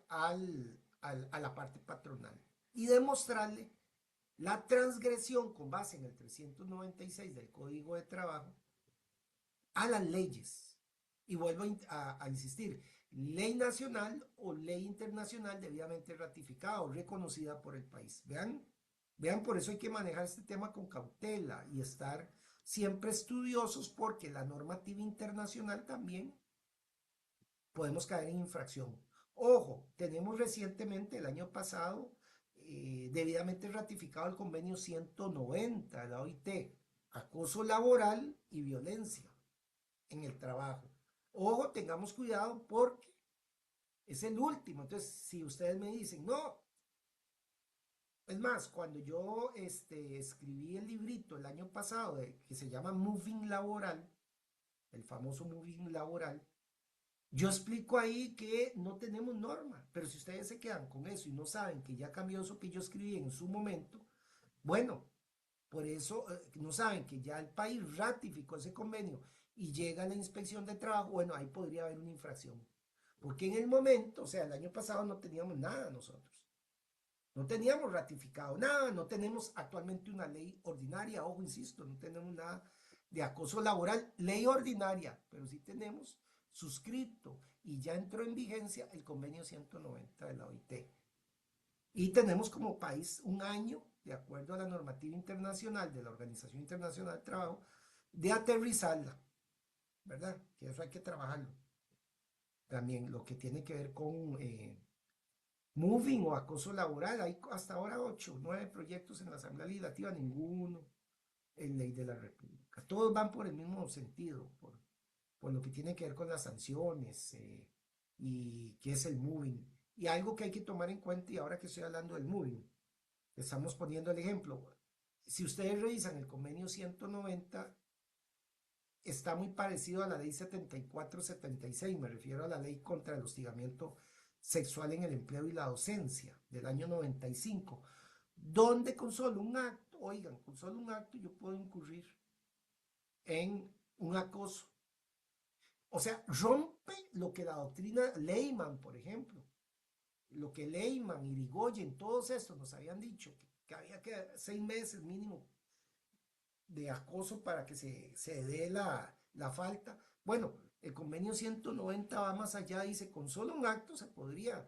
la parte patronal y demostrarle la transgresión con base en el 396 del Código de Trabajo a las leyes. Y vuelvo a insistir, ley nacional o ley internacional debidamente ratificada o reconocida por el país. Vean, por eso hay que manejar este tema con cautela y estar siempre estudiosos porque la normativa internacional también podemos caer en infracción. Ojo, tenemos recientemente, el año pasado, debidamente ratificado el convenio 190 de la OIT, acoso laboral y violencia en el trabajo. Ojo, tengamos cuidado porque es el último. Entonces, si ustedes me dicen, no, es más, cuando yo escribí el librito el año pasado que se llama Moving Laboral, el famoso Moving Laboral, yo explico ahí que no tenemos norma, pero si ustedes se quedan con eso y no saben que ya cambió eso que yo escribí en su momento, bueno, por eso no saben que ya el país ratificó ese convenio y llega la inspección de trabajo, bueno, ahí podría haber una infracción. Porque en el momento, o sea, el año pasado no teníamos nada nosotros. No teníamos ratificado nada, no tenemos actualmente una ley ordinaria, ojo, insisto, no tenemos nada de acoso laboral, ley ordinaria, pero sí tenemos suscrito y ya entró en vigencia el convenio 190 de la OIT. Y tenemos como país un año, de acuerdo a la normativa internacional de la Organización Internacional del Trabajo, de aterrizarla, ¿verdad? Que eso hay que trabajarlo. También lo que tiene que ver con moving o acoso laboral, hay hasta ahora 8, 9 proyectos en la Asamblea Legislativa, ninguno en ley de la República. Todos van por el mismo sentido, por lo que tiene que ver con las sanciones y qué es el moving. Y algo que hay que tomar en cuenta, y ahora que estoy hablando del moving, estamos poniendo el ejemplo. Si ustedes revisan el convenio 190, está muy parecido a la ley 7476, me refiero a la ley contra el hostigamiento sexual en el empleo y la docencia del año 95, donde con solo un acto, oigan, con solo un acto yo puedo incurrir en un acoso. O sea, rompe lo que la doctrina Lehman, por ejemplo, lo que Lehman, Irigoyen, todos estos nos habían dicho, que había que 6 meses mínimo de acoso para que se dé la falta. Bueno, el convenio 190 va más allá, dice, con solo un acto se podría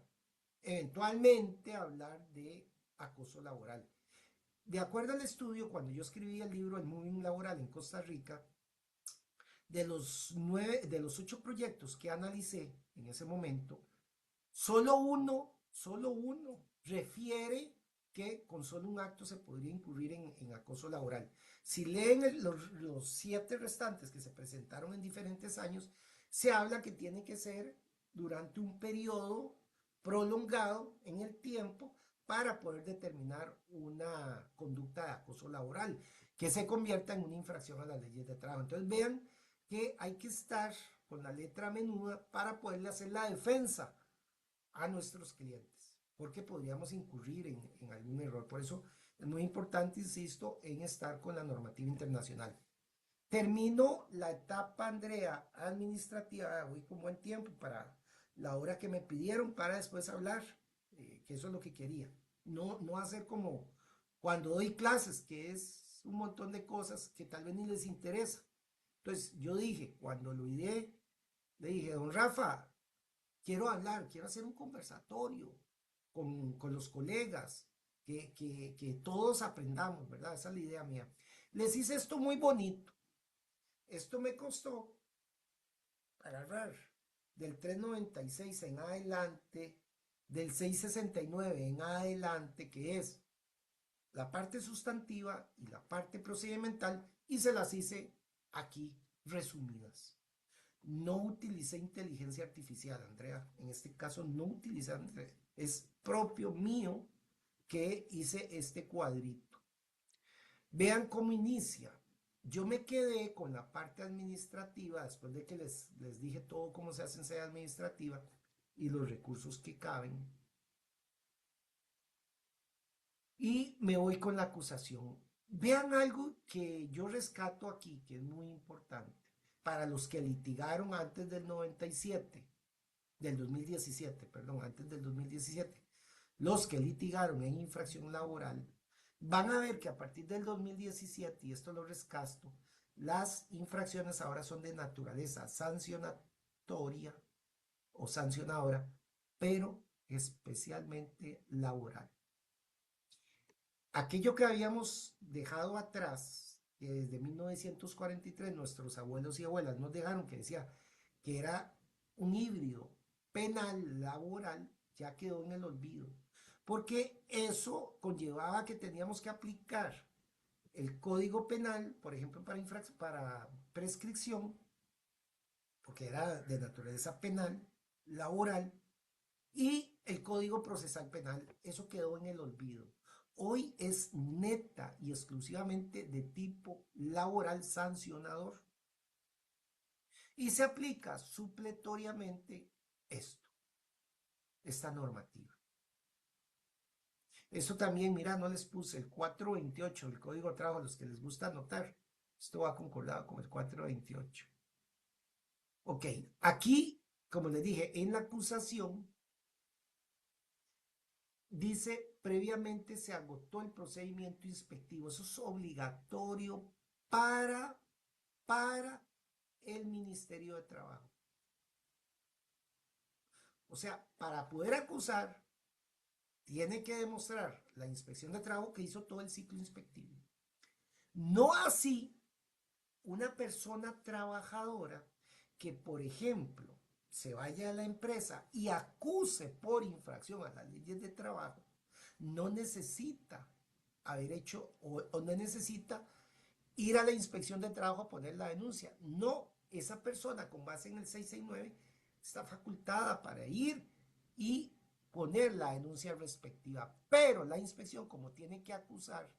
eventualmente hablar de acoso laboral. De acuerdo al estudio, cuando yo escribí el libro El Moving Laboral en Costa Rica, de los 8 proyectos que analicé en ese momento, solo uno refiere que con solo un acto se podría incurrir en acoso laboral. Si leen los 7 restantes que se presentaron en diferentes años, se habla que tiene que ser durante un periodo prolongado en el tiempo para poder determinar una conducta de acoso laboral que se convierta en una infracción a las leyes de trabajo. Entonces vean que hay que estar con la letra menuda para poderle hacer la defensa a nuestros clientes, porque podríamos incurrir en algún error. Por eso es muy importante, insisto, en estar con la normativa internacional. Termino la etapa, Andrea, administrativa, voy con buen tiempo para la hora que me pidieron para después hablar, que eso es lo que quería. No hacer como cuando doy clases, que es un montón de cosas que tal vez ni les interesa. Entonces yo dije, cuando lo ideé, le dije, don Rafa, quiero hablar, quiero hacer un conversatorio con los colegas, que todos aprendamos, ¿verdad? Esa es la idea mía. Les hice esto muy bonito. Esto me costó agarrar del 396 en adelante, del 669 en adelante, que es la parte sustantiva y la parte procedimental, y se las hice aquí resumidas. No utilicé inteligencia artificial, Andrea. En este caso no utilicé, es propio mío que hice este cuadrito. Vean cómo inicia. Yo me quedé con la parte administrativa, después de que les dije todo cómo se hace en sede administrativa y los recursos que caben. Y me voy con la acusación. Vean algo que yo rescato aquí, que es muy importante, para los que litigaron antes del 97, del 2017, perdón, antes del 2017, los que litigaron en infracción laboral, van a ver que a partir del 2017, y esto lo rescato, las infracciones ahora son de naturaleza sancionatoria o sancionadora, pero especialmente laboral. Aquello que habíamos dejado atrás, que desde 1943 nuestros abuelos y abuelas nos dejaron, que decía que era un híbrido penal laboral, ya quedó en el olvido, porque eso conllevaba que teníamos que aplicar el código penal, por ejemplo, para prescripción, porque era de naturaleza penal, laboral, y el código procesal penal. Eso quedó en el olvido. Hoy es neta y exclusivamente de tipo laboral sancionador. Y se aplica supletoriamente esta normativa. Eso también, mira, no les puse el 428, el código de trabajo, a los que les gusta anotar. Esto va concordado con el 428. Ok, aquí, como les dije, en la acusación dice, previamente se agotó el procedimiento inspectivo. Eso es obligatorio para, para el Ministerio de Trabajo. O sea, para poder acusar, tiene que demostrar la inspección de trabajo que hizo todo el ciclo inspectivo. No así una persona trabajadora que, por ejemplo, se vaya a la empresa y acuse por infracción a las leyes de trabajo, no necesita haber hecho o no necesita ir a la inspección de trabajo a poner la denuncia. No, esa persona con base en el 669 está facultada para ir y poner la denuncia respectiva. Pero la inspección, como tiene que acusar,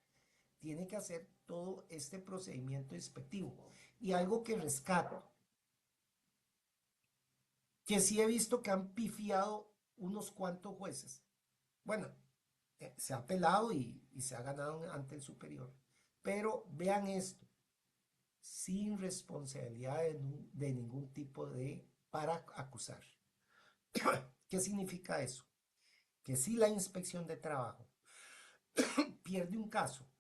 tiene que hacer todo este procedimiento inspectivo. Y algo que rescato, que sí he visto que han pifiado unos cuantos jueces. Bueno, se ha apelado y se ha ganado ante el superior. Pero vean esto, sin responsabilidad de ningún tipo para acusar. ¿Qué significa eso? Que si la inspección de trabajo pierde un caso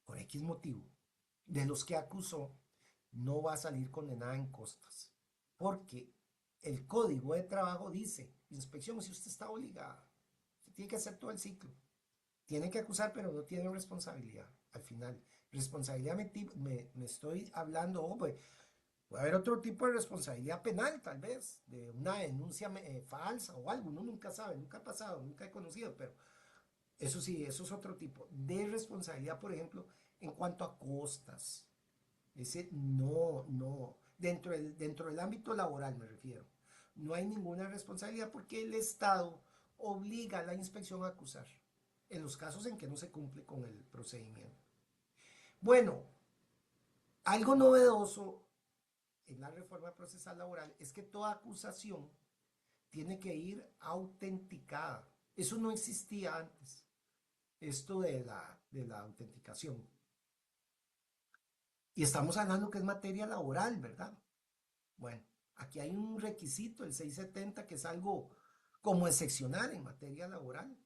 por X motivo, de los que acusó, no va a salir condenada en costas. Porque el código de trabajo dice, inspección, si usted está obligada, usted tiene que hacer todo el ciclo. Tiene que acusar, pero no tiene responsabilidad al final. Responsabilidad me estoy hablando, pues, puede haber otro tipo de responsabilidad penal, tal vez, de una denuncia falsa o algo, uno nunca sabe, nunca ha pasado, nunca he conocido, pero eso sí, eso es otro tipo de responsabilidad, por ejemplo, en cuanto a costas. Ese no, dentro del ámbito laboral me refiero. No hay ninguna responsabilidad porque el Estado obliga a la inspección a acusar en los casos en que no se cumple con el procedimiento. Bueno, algo novedoso en la reforma procesal laboral es que toda acusación tiene que ir autenticada. Eso no existía antes, esto de la autenticación. Y estamos hablando que es materia laboral, ¿verdad? Bueno, aquí hay un requisito, el 670, que es algo como excepcional en materia laboral,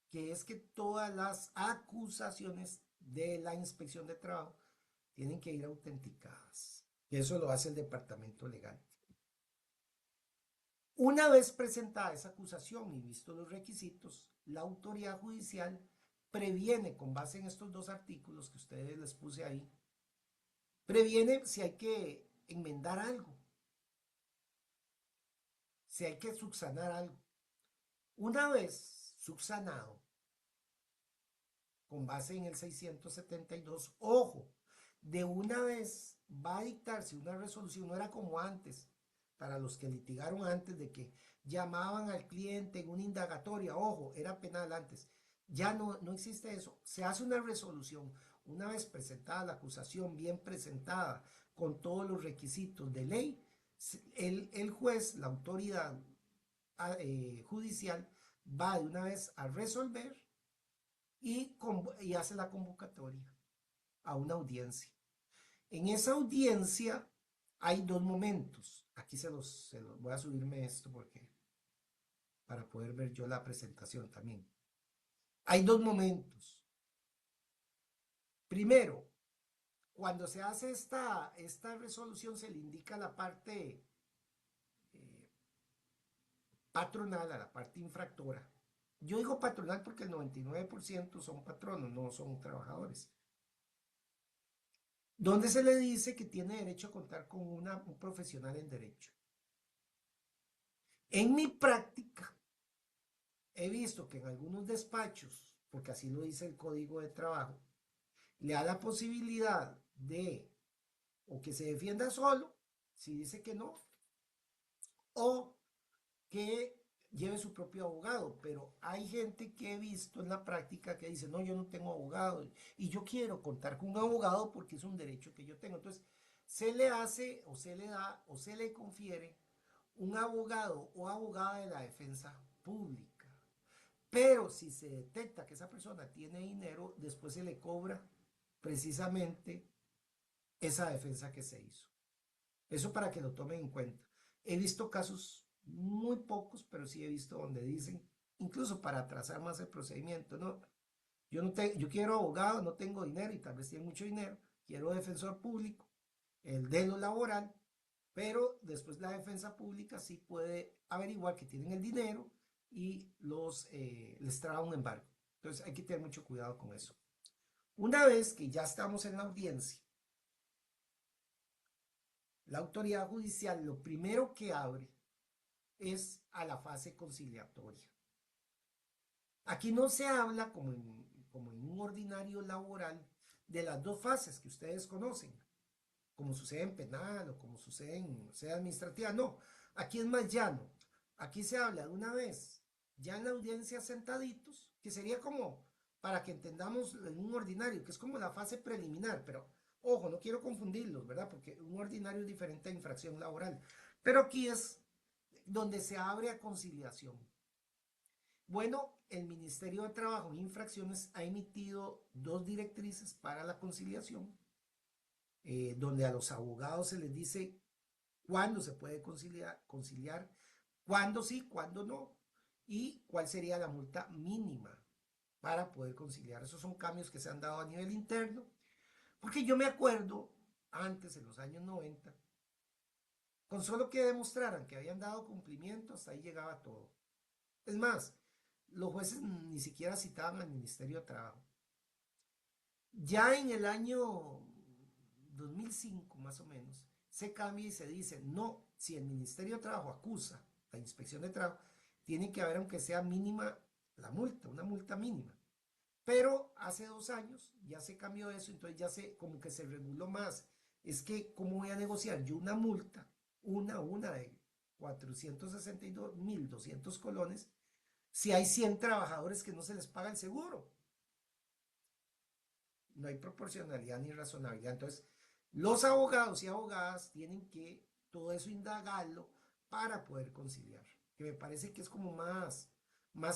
que es que todas las acusaciones de la inspección de trabajo tienen que ir autenticadas. Y eso lo hace el departamento legal. Una vez presentada esa acusación y visto los requisitos, la autoridad judicial previene, con base en estos dos artículos que ustedes les puse ahí, previene si hay que enmendar algo, si hay que subsanar algo. Una vez subsanado, con base en el 672, ojo, de una vez va a dictarse una resolución, no era como antes, para los que litigaron antes de que llamaban al cliente en una indagatoria, ojo, era penal antes, ya no existe eso, se hace una resolución, una vez presentada la acusación, bien presentada, con todos los requisitos de ley, el juez, la autoridad judicial, va de una vez a resolver y hace la convocatoria a una audiencia. En esa audiencia hay dos momentos. Aquí se los voy a subirme esto porque para poder ver yo la presentación también. Hay dos momentos. Primero, cuando se hace esta resolución se le indica a la parte eh, patronal, a la parte infractora. Yo digo patronal porque el 99% son patronos, no son trabajadores. Donde se le dice que tiene derecho a contar con un profesional en derecho. En mi práctica, he visto que en algunos despachos, porque así lo dice el Código de Trabajo, le da la posibilidad de o que se defienda solo, si dice que no, o que lleve su propio abogado, pero hay gente que he visto en la práctica que dice, no, yo no tengo abogado y yo quiero contar con un abogado porque es un derecho que yo tengo. Entonces, se le hace o se le da o se le confiere un abogado o abogada de la defensa pública. Pero si se detecta que esa persona tiene dinero, después se le cobra precisamente esa defensa que se hizo. Eso para que lo tomen en cuenta. He visto casos muy pocos, pero sí he visto donde dicen, incluso para atrasar más el procedimiento, ¿no? Yo quiero abogado, no tengo dinero y tal vez tiene mucho dinero, quiero defensor público, el de lo laboral, pero después la defensa pública sí puede averiguar que tienen el dinero y les trae un embargo. Entonces hay que tener mucho cuidado con eso. Una vez que ya estamos en la audiencia, la autoridad judicial lo primero que abre es a la fase conciliatoria. Aquí no se habla, como en un ordinario laboral, de las dos fases que ustedes conocen, como sucede en penal o como sucede en sede administrativa. No, aquí es más llano. Aquí se habla de una vez, ya en la audiencia sentaditos, que sería como, para que entendamos en un ordinario, que es como la fase preliminar, pero ojo, no quiero confundirlos, ¿verdad? Porque un ordinario es diferente a infracción laboral. Pero aquí es donde se abre a conciliación. Bueno, el Ministerio de Trabajo e Infracciones ha emitido dos directrices para la conciliación, donde a los abogados se les dice cuándo se puede conciliar, cuándo sí, cuándo no, y cuál sería la multa mínima para poder conciliar. Esos son cambios que se han dado a nivel interno, porque yo me acuerdo antes, en los años 90, con solo que demostraran que habían dado cumplimiento, hasta ahí llegaba todo. Es más, los jueces ni siquiera citaban al Ministerio de Trabajo. Ya en el año 2005, más o menos, se cambia y se dice, no, si el Ministerio de Trabajo acusa la inspección de trabajo, tiene que haber, aunque sea mínima, la multa, una multa mínima. Pero hace 2 años ya se cambió eso, entonces ya se, como que se reguló más. Es que, ¿cómo voy a negociar yo una multa, una de 462.200 colones, si hay 100 trabajadores que no se les paga el seguro? No hay proporcionalidad ni razonabilidad. Entonces, los abogados y abogadas tienen que todo eso indagarlo para poder conciliar, que me parece que es como más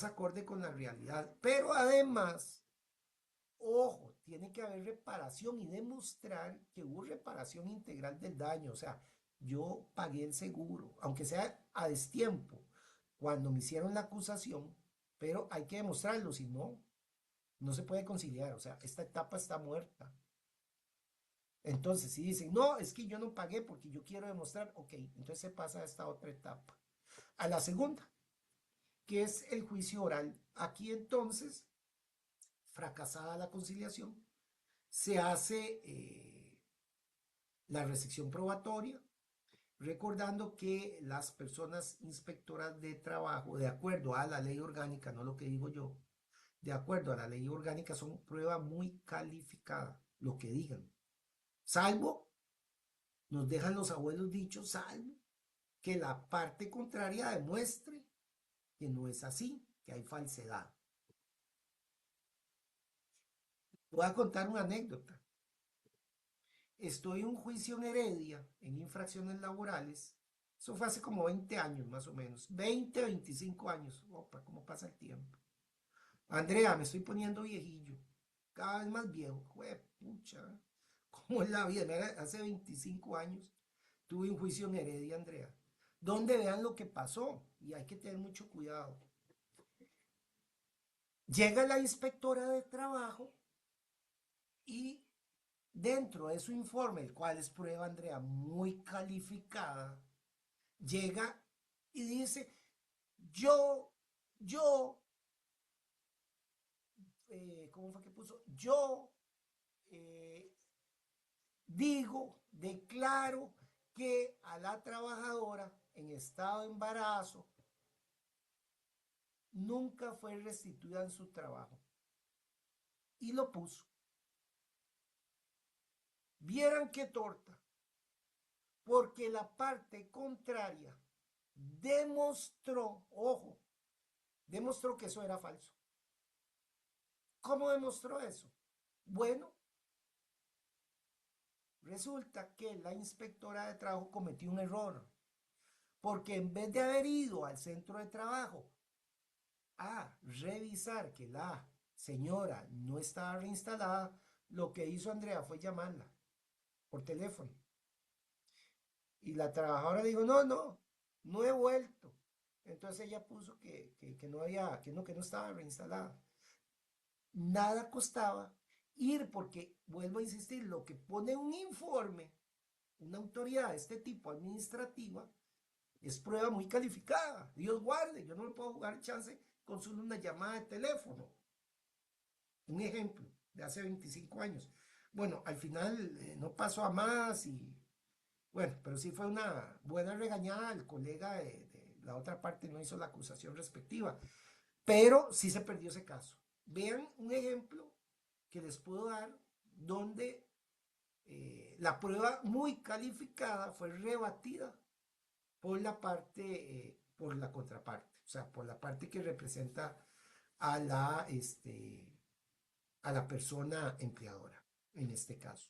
acorde con la realidad. Pero además, ojo, tiene que haber reparación y demostrar que hubo reparación integral del daño. O sea, yo pagué el seguro, aunque sea a destiempo, cuando me hicieron la acusación, pero hay que demostrarlo, si no, no se puede conciliar. O sea, esta etapa está muerta. Entonces, si dicen, no, es que yo no pagué porque yo quiero demostrar, ok, entonces se pasa a esta otra etapa. A la segunda, que es el juicio oral. Aquí entonces, fracasada la conciliación, se hace la recepción probatoria, recordando que las personas inspectoras de trabajo, de acuerdo a la ley orgánica, no lo que digo yo, de acuerdo a la ley orgánica, son prueba muy calificada, lo que digan. Salvo, nos dejan los abuelos dichos, salvo que la parte contraria demuestre que no es así, que hay falsedad. Voy a contar una anécdota. Estoy en un juicio en Heredia, en infracciones laborales. Eso fue hace como 20 años más o menos. 20, 25 años. Opa, ¿cómo pasa el tiempo? Andrea, me estoy poniendo viejillo. Cada vez más viejo. Jue, pucha. ¿Cómo es la vida? Mira, hace 25 años tuve un juicio en Heredia, Andrea. Donde vean lo que pasó. Y hay que tener mucho cuidado. Llega la inspectora de trabajo y dentro de su informe, el cual es prueba, Andrea, muy calificada, llega y dice, yo, yo, ¿cómo fue que puso? Yo eh, digo, declaro que a la trabajadora en estado de embarazo nunca fue restituida en su trabajo. Y lo puso. Vieran qué torta, porque la parte contraria demostró, ojo, demostró que eso era falso. ¿Cómo demostró eso? Bueno, resulta que la inspectora de trabajo cometió un error, porque en vez de haber ido al centro de trabajo a revisar que la señora no estaba reinstalada, lo que hizo Andrea fue llamarla por teléfono. Y la trabajadora dijo, no, no, no he vuelto. Entonces ella puso que no había, que no estaba reinstalada. Nada costaba ir porque, vuelvo a insistir, lo que pone un informe, una autoridad de este tipo administrativa, es prueba muy calificada. Dios guarde, yo no le puedo jugar chance con solo una llamada de teléfono. Un ejemplo de hace 25 años. Bueno, al final no pasó a más y bueno, pero sí fue una buena regañada. El colega de la otra parte no hizo la acusación respectiva, pero sí se perdió ese caso. Vean un ejemplo que les puedo dar donde la prueba muy calificada fue rebatida por la por la contraparte, o sea, por la parte que representa a a la persona empleadora, en este caso.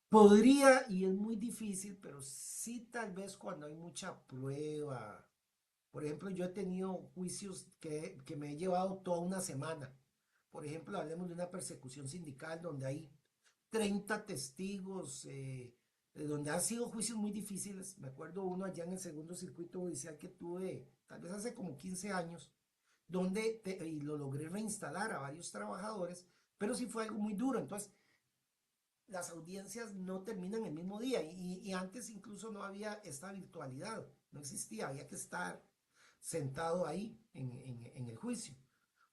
Podría, y es muy difícil, pero sí tal vez cuando hay mucha prueba. Por ejemplo, yo he tenido juicios que me he llevado toda una semana. Por ejemplo, hablemos de una persecución sindical donde hay 30 testigos, donde han sido juicios muy difíciles. Me acuerdo uno allá en el segundo circuito judicial que tuve, tal vez hace como 15 años, donde y lo logré reinstalar a varios trabajadores, pero sí fue algo muy duro. Entonces, las audiencias no terminan el mismo día y antes incluso no había esta virtualidad, no existía, había que estar sentado ahí en el juicio.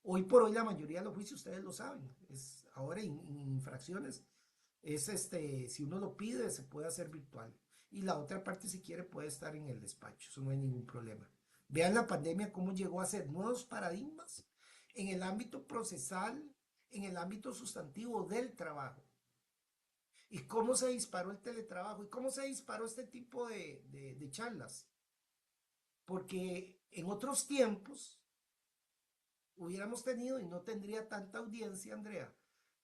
Hoy por hoy la mayoría de los juicios, ustedes lo saben, es ahora en infracciones, es si uno lo pide, se puede hacer virtual. Y la otra parte, si quiere, puede estar en el despacho, eso no hay ningún problema. Vean la pandemia cómo llegó a ser nuevos paradigmas en el ámbito procesal, en el ámbito sustantivo del trabajo. Y cómo se disparó el teletrabajo y cómo se disparó este tipo de charlas. Porque en otros tiempos hubiéramos tenido, y no tendría tanta audiencia, Andrea,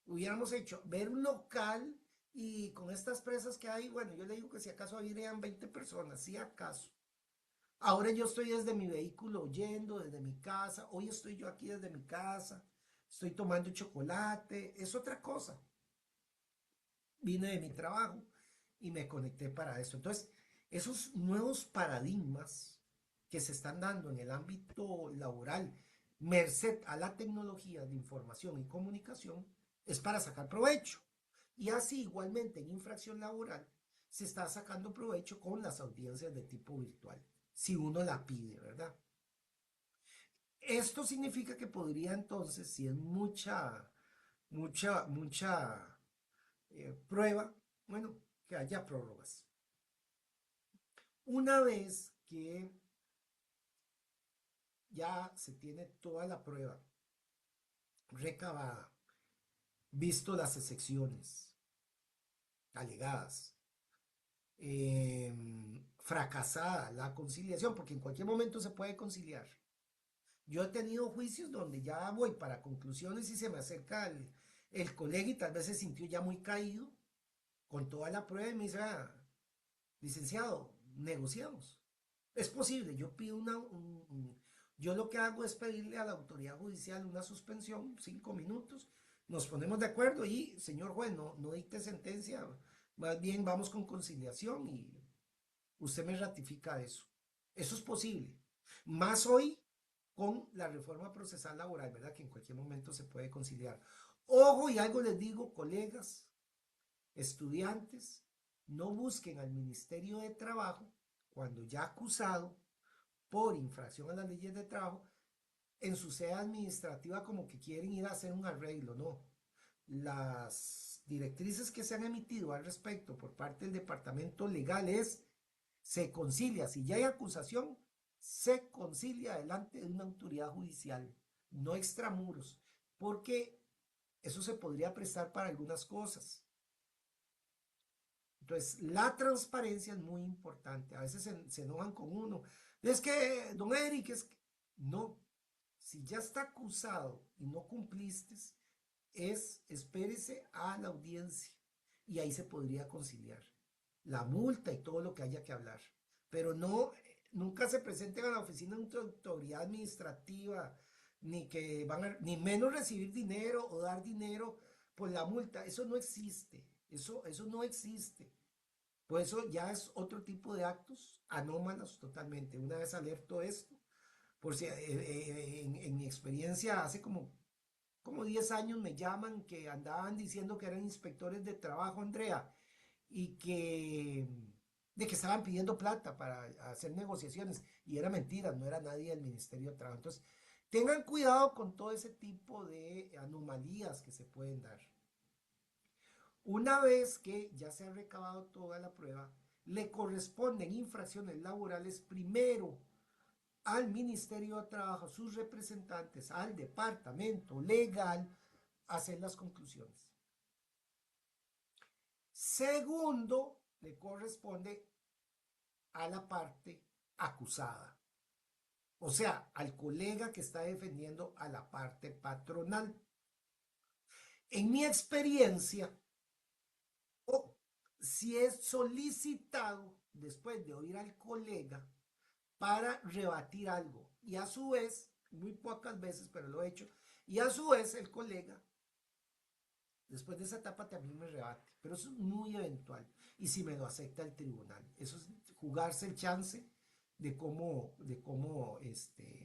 hubiéramos hecho ver un local y con estas presas que hay, bueno, yo le digo que si acaso habrían 20 personas, si acaso. Ahora yo estoy desde mi vehículo yendo, desde mi casa, hoy estoy yo aquí desde mi casa, estoy tomando chocolate, es otra cosa. Vine de mi trabajo y me conecté para eso. Entonces, esos nuevos paradigmas que se están dando en el ámbito laboral, merced a la tecnología de información y comunicación, es para sacar provecho. Y así igualmente en infracción laboral se está sacando provecho con las audiencias de tipo virtual, si uno la pide, ¿verdad? Esto significa que podría entonces, si es mucha prueba, bueno, que haya prórrogas. Una vez que ya se tiene toda la prueba recabada, visto las excepciones alegadas, fracasada la conciliación, porque en cualquier momento se puede conciliar. Yo he tenido juicios donde ya voy para conclusiones y se me acerca el colega y tal vez se sintió ya muy caído con toda la prueba y me dice, ah, licenciado, negociamos. Es posible, yo pido yo lo que hago es pedirle a la autoridad judicial una suspensión, 5 minutos, nos ponemos de acuerdo y, señor juez, no dicte sentencia, más bien vamos con conciliación y usted me ratifica eso. Eso es posible. Más hoy con la reforma procesal laboral, ¿verdad? Que en cualquier momento se puede conciliar. Ojo, y algo les digo, colegas, estudiantes, no busquen al Ministerio de Trabajo cuando ya acusado por infracción a las leyes de trabajo en su sede administrativa como que quieren ir a hacer un arreglo, no. Las directrices que se han emitido al respecto por parte del departamento legal es se concilia, si ya hay acusación, se concilia delante de una autoridad judicial, no extramuros, porque eso se podría prestar para algunas cosas. Entonces, la transparencia es muy importante. A veces se enojan con uno. Es que, don Eric, es que... No, si ya está acusado y no cumpliste, espérese a la audiencia y ahí se podría conciliar la multa y todo lo que haya que hablar. Pero no, nunca se presenten a la oficina de una autoridad administrativa, ni que van a, ni menos recibir dinero o dar dinero por la multa. Eso no existe. Eso no existe. Por eso ya es otro tipo de actos anómalos totalmente. Una vez alerto esto, por si en mi experiencia hace como 10 años me llaman que andaban diciendo que eran inspectores de trabajo, Andrea, y de que estaban pidiendo plata para hacer negociaciones. Y era mentira, no era nadie del Ministerio de Trabajo. Entonces, tengan cuidado con todo ese tipo de anomalías que se pueden dar. Una vez que ya se ha recabado toda la prueba, le corresponden infracciones laborales primero al Ministerio de Trabajo, sus representantes, al departamento legal, hacer las conclusiones. Segundo, le corresponde a la parte acusada, o sea, al colega que está defendiendo a la parte patronal. En mi experiencia, o si es solicitado después de oír al colega para rebatir algo y a su vez, muy pocas veces, pero lo he hecho, y a su vez el colega después de esa etapa también me rebate, pero eso es muy eventual. Y si me lo acepta el tribunal, eso es jugarse el chance de cómo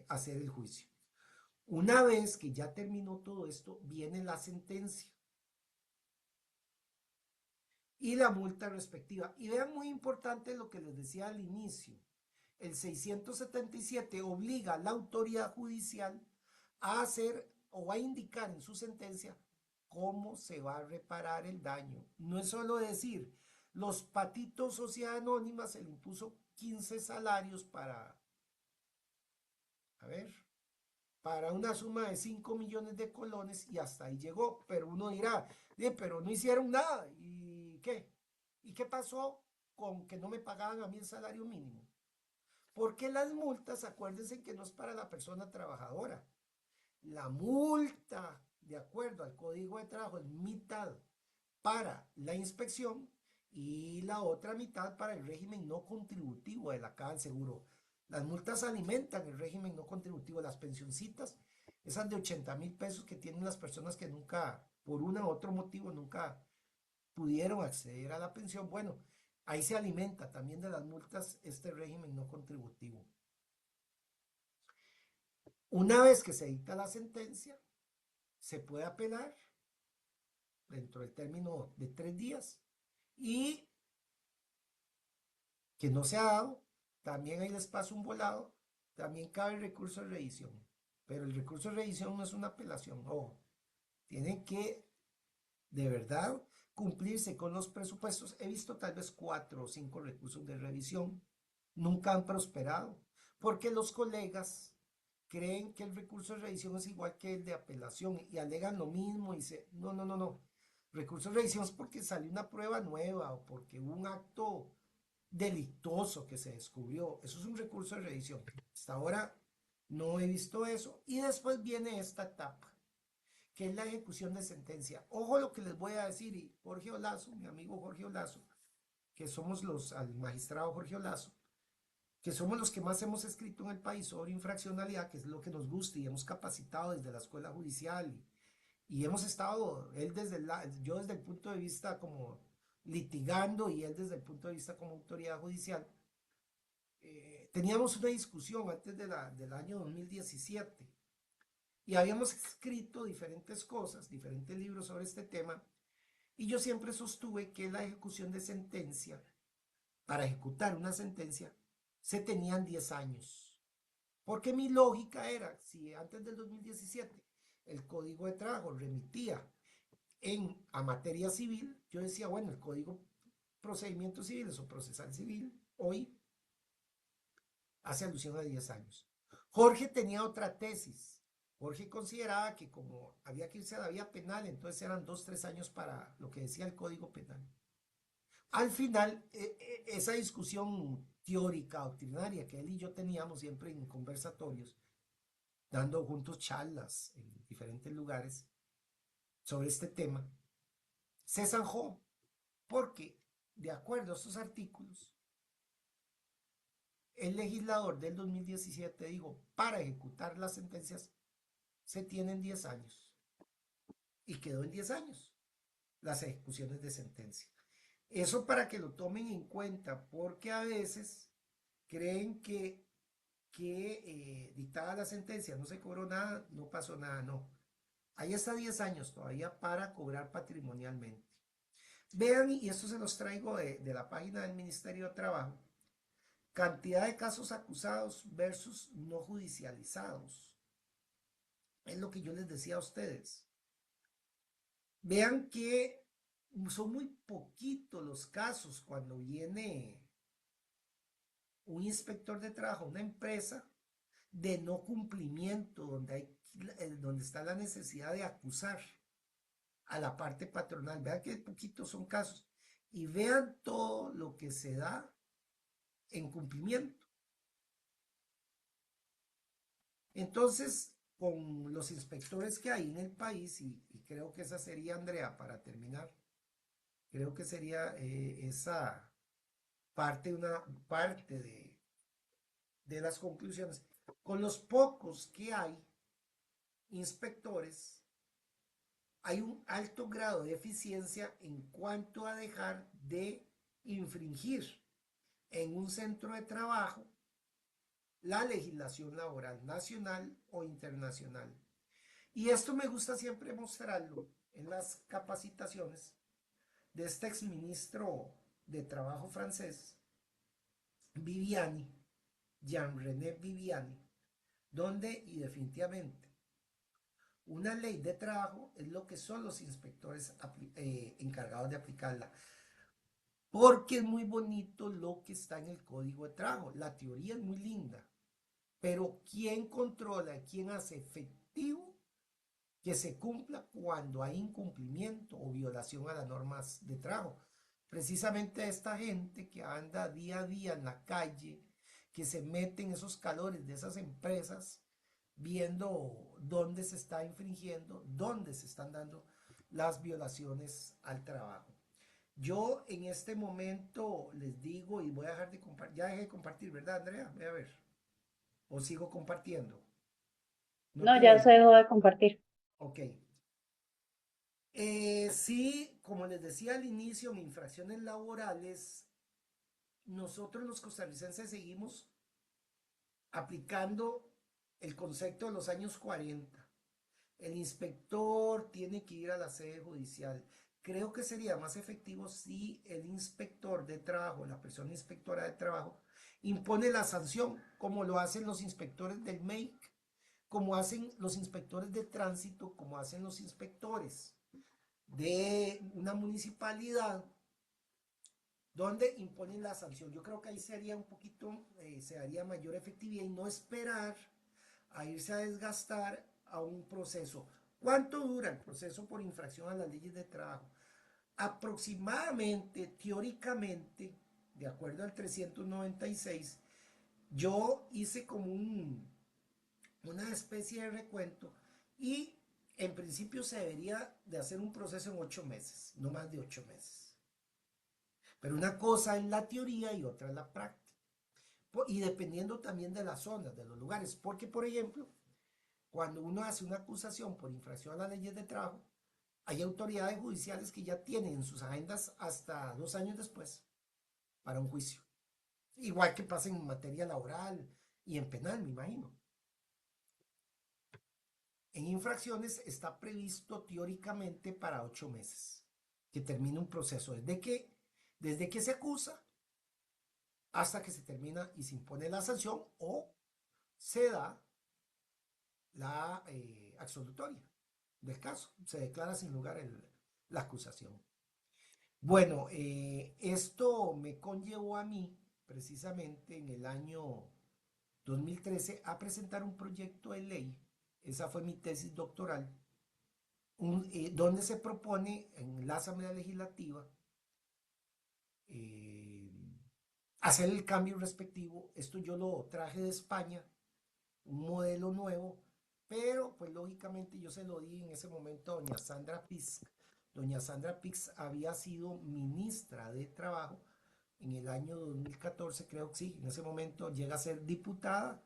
hacer el juicio. Una vez que ya terminó todo esto, viene la sentencia y la multa respectiva. Y vean muy importante lo que les decía al inicio. El 677 obliga a la autoridad judicial a hacer o va a indicar en su sentencia cómo se va a reparar el daño. No es solo decir, los Patitos Sociedad Anónima se le impuso 15 salarios a ver, para una suma de 5 millones de colones y hasta ahí llegó. Pero uno dirá, pero no hicieron nada. ¿Y qué? ¿Y qué pasó con que no me pagaban a mí el salario mínimo? Porque las multas, acuérdense que no es para la persona trabajadora. La multa, de acuerdo al Código de Trabajo, es mitad para la inspección y la otra mitad para el régimen no contributivo de la Caja del Seguro. Las multas alimentan el régimen no contributivo, las pensioncitas, esas de 80.000 pesos que tienen las personas que nunca, por uno u otro motivo, nunca pudieron acceder a la pensión. Bueno, ahí se alimenta también de las multas este régimen no contributivo. Una vez que se dicta la sentencia, se puede apelar dentro del término de 3 días y que no se ha dado, también ahí les paso un volado, también cabe el recurso de revisión. Pero el recurso de revisión no es una apelación, ojo, tienen que de verdad cumplirse con los presupuestos. He visto tal vez 4 o 5 recursos de revisión, nunca han prosperado, porque los colegas creen que el recurso de revisión es igual que el de apelación y alegan lo mismo y se, no, no, no, no. Recurso de revisión es porque salió una prueba nueva o porque hubo un acto delictuoso que se descubrió. Eso es un recurso de revisión. Hasta ahora no he visto eso. Y después viene esta etapa, que es la ejecución de sentencia. Ojo lo que les voy a decir, y Jorge Olazo, mi amigo Jorge Olazo, que somos al magistrado Jorge Olazo, que somos los que más hemos escrito en el país sobre infraccionalidad, que es lo que nos gusta y hemos capacitado desde la escuela judicial y hemos estado, yo desde el punto de vista como litigando y él desde el punto de vista como autoridad judicial. Teníamos una discusión antes del año 2017 y habíamos escrito diferentes cosas, diferentes libros sobre este tema, y yo siempre sostuve que la ejecución de sentencia, para ejecutar una sentencia, se tenían 10 años. Porque mi lógica era, si antes del 2017 el Código de Trabajo remitía a materia civil, yo decía, bueno, el Código Procedimientos Civiles o Procesal Civil hoy hace alusión a 10 años. Jorge tenía otra tesis. Jorge consideraba que como había que irse a la vía penal, entonces eran 2 o 3 años para lo que decía el Código Penal. Al final, esa discusión teórica, doctrinaria que él y yo teníamos siempre en conversatorios, dando juntos charlas en diferentes lugares sobre este tema, se zanjó porque, de acuerdo a estos artículos, el legislador del 2017 dijo, para ejecutar las sentencias se tienen 10 años. Y quedó en 10 años las ejecuciones de sentencia. Eso para que lo tomen en cuenta, porque a veces creen que dictada la sentencia no se cobró nada, no pasó nada, no. Ahí está 10 años todavía para cobrar patrimonialmente. Vean, y esto se los traigo de la página del Ministerio de Trabajo, cantidad de casos acusados versus no judicializados. Es lo que yo les decía a ustedes. Vean que son muy poquitos los casos cuando viene un inspector de trabajo a una empresa de no cumplimiento, donde está la necesidad de acusar a la parte patronal. Vean que poquitos son casos. Y vean todo lo que se da en cumplimiento. Entonces, con los inspectores que hay en el país, y creo que esa sería, Andrea, para terminar, creo que sería esa una parte de las conclusiones. Con los pocos que hay inspectores, hay un alto grado de eficiencia en cuanto a dejar de infringir en un centro de trabajo la legislación laboral nacional o internacional. Y esto me gusta siempre mostrarlo en las capacitaciones de este exministro de Trabajo francés, Viviani, Jean-René Viviani, donde, y definitivamente, Una ley de trabajo es lo que son los inspectores encargados de aplicarla. Porque es muy bonito lo que está en el código de trabajo. La teoría es muy linda. Pero ¿quién controla, quién hace efectivo que se cumpla cuando hay incumplimiento o violación a las normas de trabajo? Precisamente esta gente que anda día a día en la calle, que se mete en esos calores de esas empresas, viendo dónde se está infringiendo, dónde se están dando las violaciones al trabajo. Yo en este momento les digo y voy a dejar de compartir, ya dejé de compartir, ¿verdad, Andrea? Voy a ver, o sigo compartiendo. No No, te ya se oigo. dejó de compartir. Ok. Sí, como les decía al inicio, mis infracciones laborales, nosotros los costarricenses seguimos aplicando el concepto de los años 40. El inspector tiene que ir a la sede judicial. Creo que sería más efectivo si el inspector de trabajo, la persona inspectora de trabajo, impone la sanción, como lo hacen los inspectores del MEIC, como hacen los inspectores de tránsito, como hacen los inspectores de una municipalidad, donde imponen la sanción. Yo creo que ahí sería un poquito, se daría mayor efectividad y no esperar a irse a desgastar a un proceso. ¿Cuánto dura el proceso por infracción a las leyes de trabajo? Aproximadamente, teóricamente, de acuerdo al 396, yo hice como una especie de recuento y en principio se debería de hacer un proceso en 8 meses, no más de 8 meses. Pero una cosa es la teoría y otra es la práctica. Y dependiendo también de las zonas, de los lugares. Porque, por ejemplo, cuando uno hace una acusación por infracción a las leyes de trabajo, hay autoridades judiciales que ya tienen en sus agendas hasta 2 años después para un juicio. Igual que pasa en materia laboral y en penal, me imagino. En infracciones está previsto teóricamente para 8 meses que termine un proceso desde que se acusa hasta que se termina y se impone la sanción o se da la absolutoria del caso. Se declara sin lugar la acusación. Bueno, esto me conllevó a mí, precisamente en el año 2013, a presentar un proyecto de ley. Esa fue mi tesis doctoral, donde se propone en la Asamblea Legislativa eh, hacer el cambio respectivo. Esto yo lo traje de España, un modelo nuevo, pero pues lógicamente yo se lo di en ese momento a doña Sandra Pix. Doña Sandra Pix había sido ministra de Trabajo en el año 2014, creo que sí, en ese momento llega a ser diputada,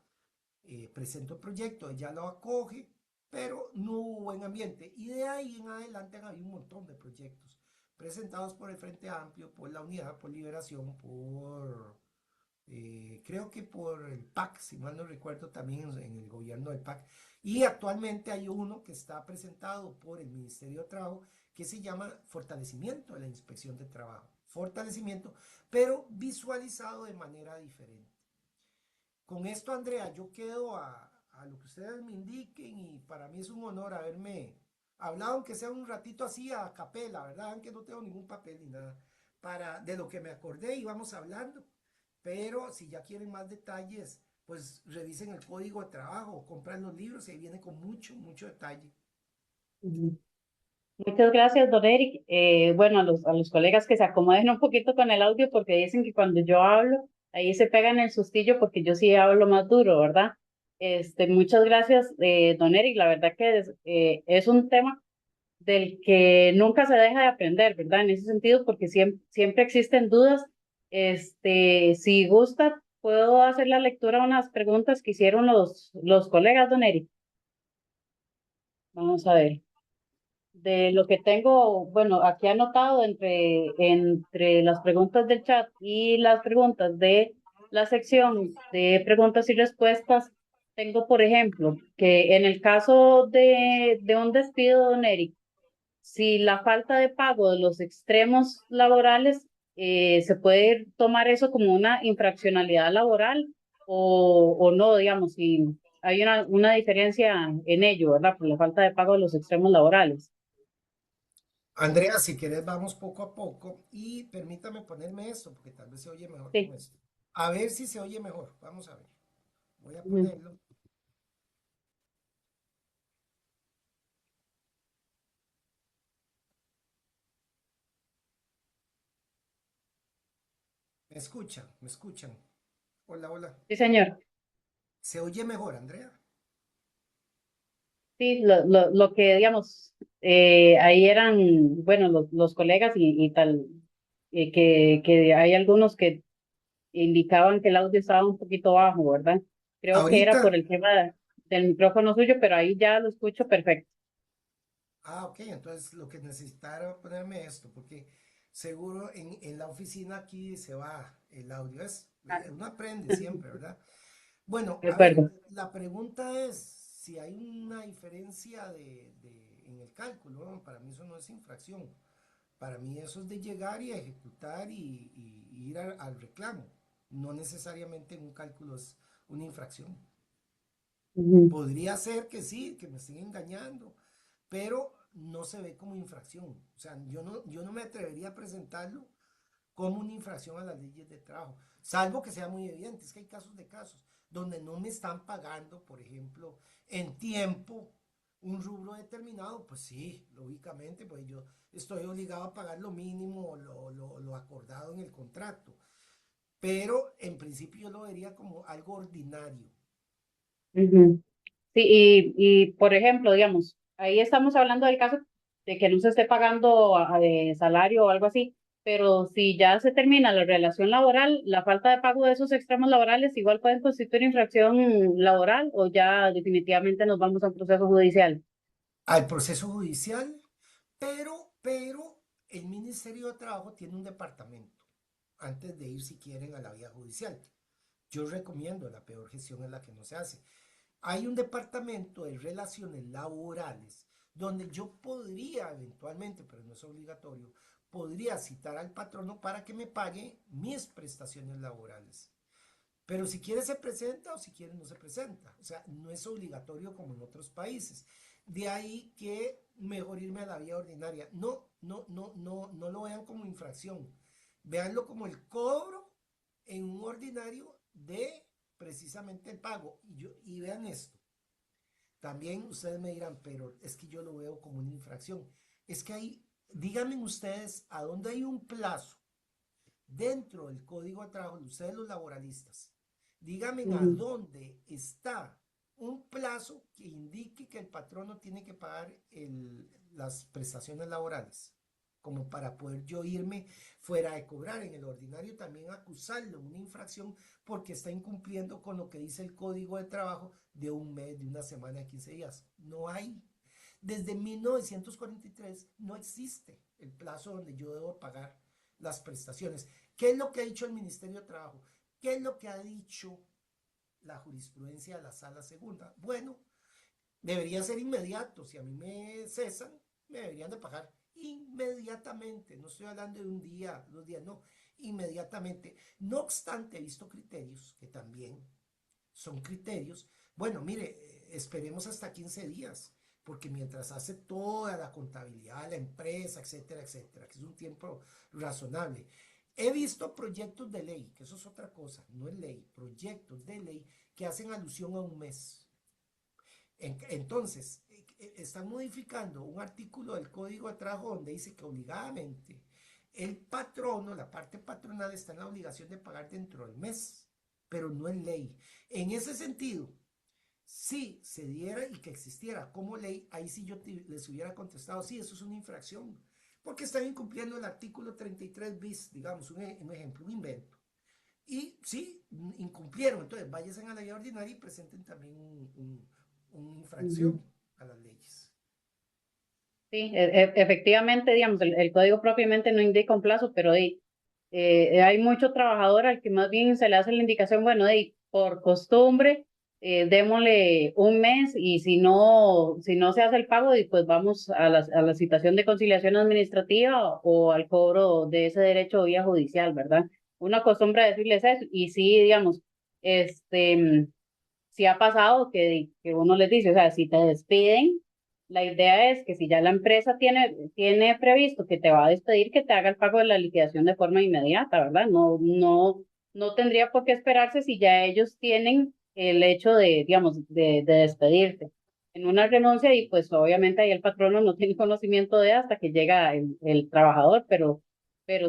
presentó el proyecto, ella lo acoge, pero no hubo buen ambiente. Y de ahí en adelante han habido un montón de proyectos presentados por el Frente Amplio, por la Unidad, por Liberación, creo que por el PAC, si mal no recuerdo, también en el gobierno del PAC. Y actualmente hay uno que está presentado por el Ministerio de Trabajo que se llama Fortalecimiento de la Inspección de Trabajo. Fortalecimiento, pero visualizado de manera diferente. Con esto, Andrea, yo quedo a lo que ustedes me indiquen y para mí es un honor haberme hablado, aunque sea un ratito así a capela, ¿verdad? Aunque no tengo ningún papel ni nada, de lo que me acordé y vamos hablando. Pero si ya quieren más detalles, pues revisen el código de trabajo, compran los libros y ahí viene con mucho, mucho detalle. Ujú. Muchas gracias, don Eric. Bueno, a los colegas que se acomoden un poquito con el audio porque dicen que cuando yo hablo, ahí se pegan el sustillo porque yo sí hablo más duro, ¿verdad? Muchas gracias, don Eric. La verdad que es un tema del que nunca se deja de aprender, ¿verdad? En ese sentido, porque siempre existen dudas. Si gusta, puedo hacer la lectura de unas preguntas que hicieron los colegas, don Eric. Vamos a ver. De lo que tengo, bueno, aquí anotado entre las preguntas del chat y las preguntas de la sección de preguntas y respuestas, tengo, por ejemplo, que en el caso de un despido, don Eric, si la falta de pago de los extremos laborales, se puede tomar eso como una infraccionalidad laboral o no, digamos, si hay una diferencia en ello, ¿verdad? Por la falta de pago de los extremos laborales. Andrea, si querés vamos poco a poco y permítame ponerme esto, porque tal vez se oye mejor con Sí. esto. A ver si se oye mejor. Vamos a ver. Voy a Ujú. ponerlo. ¿Me escuchan? ¿Me escuchan? Hola, hola. Sí, señor. ¿Se oye mejor, Andrea? Sí, lo que, digamos, ahí eran, bueno, los colegas y tal, que hay algunos que indicaban que el audio estaba un poquito bajo, ¿verdad? Creo que era Ahorita, por el tema del micrófono suyo, pero ahí ya lo escucho perfecto. ok, entonces lo que necesitara ponerme esto, porque seguro en la oficina aquí se va el audio. Ah, Uno aprende siempre, ¿verdad? Bueno, de a ver, acuerdo. la pregunta es si hay una diferencia en el cálculo, ¿no? Para mí eso no es infracción. Para mí eso es de llegar y ejecutar y ir al reclamo. No necesariamente en un cálculo es una infracción. Ujú, Podría ser que sí, que me estén engañando, pero no se ve como infracción. O sea, yo no me atrevería a presentarlo como una infracción a las leyes de trabajo, salvo que sea muy evidente. Es que hay casos de casos donde no me están pagando, por ejemplo, en tiempo un rubro determinado, pues sí, lógicamente, pues yo estoy obligado a pagar lo mínimo, lo acordado en el contrato, pero en principio yo lo vería como algo ordinario. ujú. Sí, por ejemplo, digamos, ahí estamos hablando del caso de que no se esté pagando salario o algo así, pero si ya se termina la relación laboral, la falta de pago de esos extremos laborales igual pueden constituir infracción laboral o ya definitivamente nos vamos a un proceso judicial. Al proceso judicial, pero el Ministerio de Trabajo tiene un departamento antes de ir si quieren a la vía judicial. Yo recomiendo, la peor gestión es la que no se hace. Hay un departamento de relaciones laborales donde yo podría eventualmente, pero no es obligatorio, podría citar al patrono para que me pague mis prestaciones laborales. Pero si quiere se presenta o si quiere no se presenta. O sea, no es obligatorio como en otros países. De ahí que mejor irme a la vía ordinaria. No lo vean como infracción. Véanlo como el cobro en un ordinario de precisamente el pago. Y vean esto. También ustedes me dirán, pero es que yo lo veo como una infracción. Es que hay, díganme ustedes a dónde hay un plazo dentro del código de trabajo, ustedes los laboralistas, díganme a Ujú, dónde está un plazo que indique que el patrono tiene que pagar las prestaciones laborales, como para poder yo irme fuera de cobrar en el ordinario, también acusarlo de una infracción porque está incumpliendo con lo que dice el código de trabajo de un mes, de una semana, de 15 días. No hay. Desde 1943 no existe el plazo donde yo debo pagar las prestaciones. ¿Qué es lo que ha dicho el Ministerio de Trabajo? ¿Qué es lo que ha dicho la jurisprudencia de la Sala Segunda? Bueno, debería ser inmediato. Si a mí me cesan, me deberían de pagar inmediatamente. No estoy hablando de un día, 2 días, no, inmediatamente. No obstante, he visto criterios que también son criterios. Bueno, mire, esperemos hasta 15 días, porque mientras hace toda la contabilidad, la empresa, etcétera, etcétera, que es un tiempo razonable. He visto proyectos de ley, que eso es otra cosa, no es ley, proyectos de ley que hacen alusión a un mes. Entonces, están modificando un artículo del Código de Trabajo donde dice que obligadamente el patrono, la parte patronal, está en la obligación de pagar dentro del mes, pero no en ley. En ese sentido, si se diera y que existiera como ley, ahí sí yo les hubiera contestado, sí, eso es una infracción, porque están incumpliendo el artículo 33 bis, digamos, un ejemplo, un invento. Y sí, incumplieron, entonces váyanse a la ley ordinaria y presenten también una ujú. infracción a las leyes. Sí, efectivamente, digamos, el código propiamente no indica un plazo, pero hay mucho trabajador al que más bien se le hace la indicación, bueno, por costumbre, démosle un mes y si no se hace el pago, pues vamos a la citación de conciliación administrativa o al cobro de ese derecho vía judicial, ¿verdad? Uno acostumbra a decirles eso y sí, digamos, este sí ha pasado que uno les dice, o sea, si te despiden, la idea es que si ya la empresa tiene previsto que te va a despedir, que te haga el pago de la liquidación de forma inmediata, ¿verdad? No tendría por qué esperarse si ya ellos tienen el hecho de, digamos, de despedirte en una renuncia y pues obviamente ahí el patrono no tiene conocimiento de hasta que llega el trabajador, pero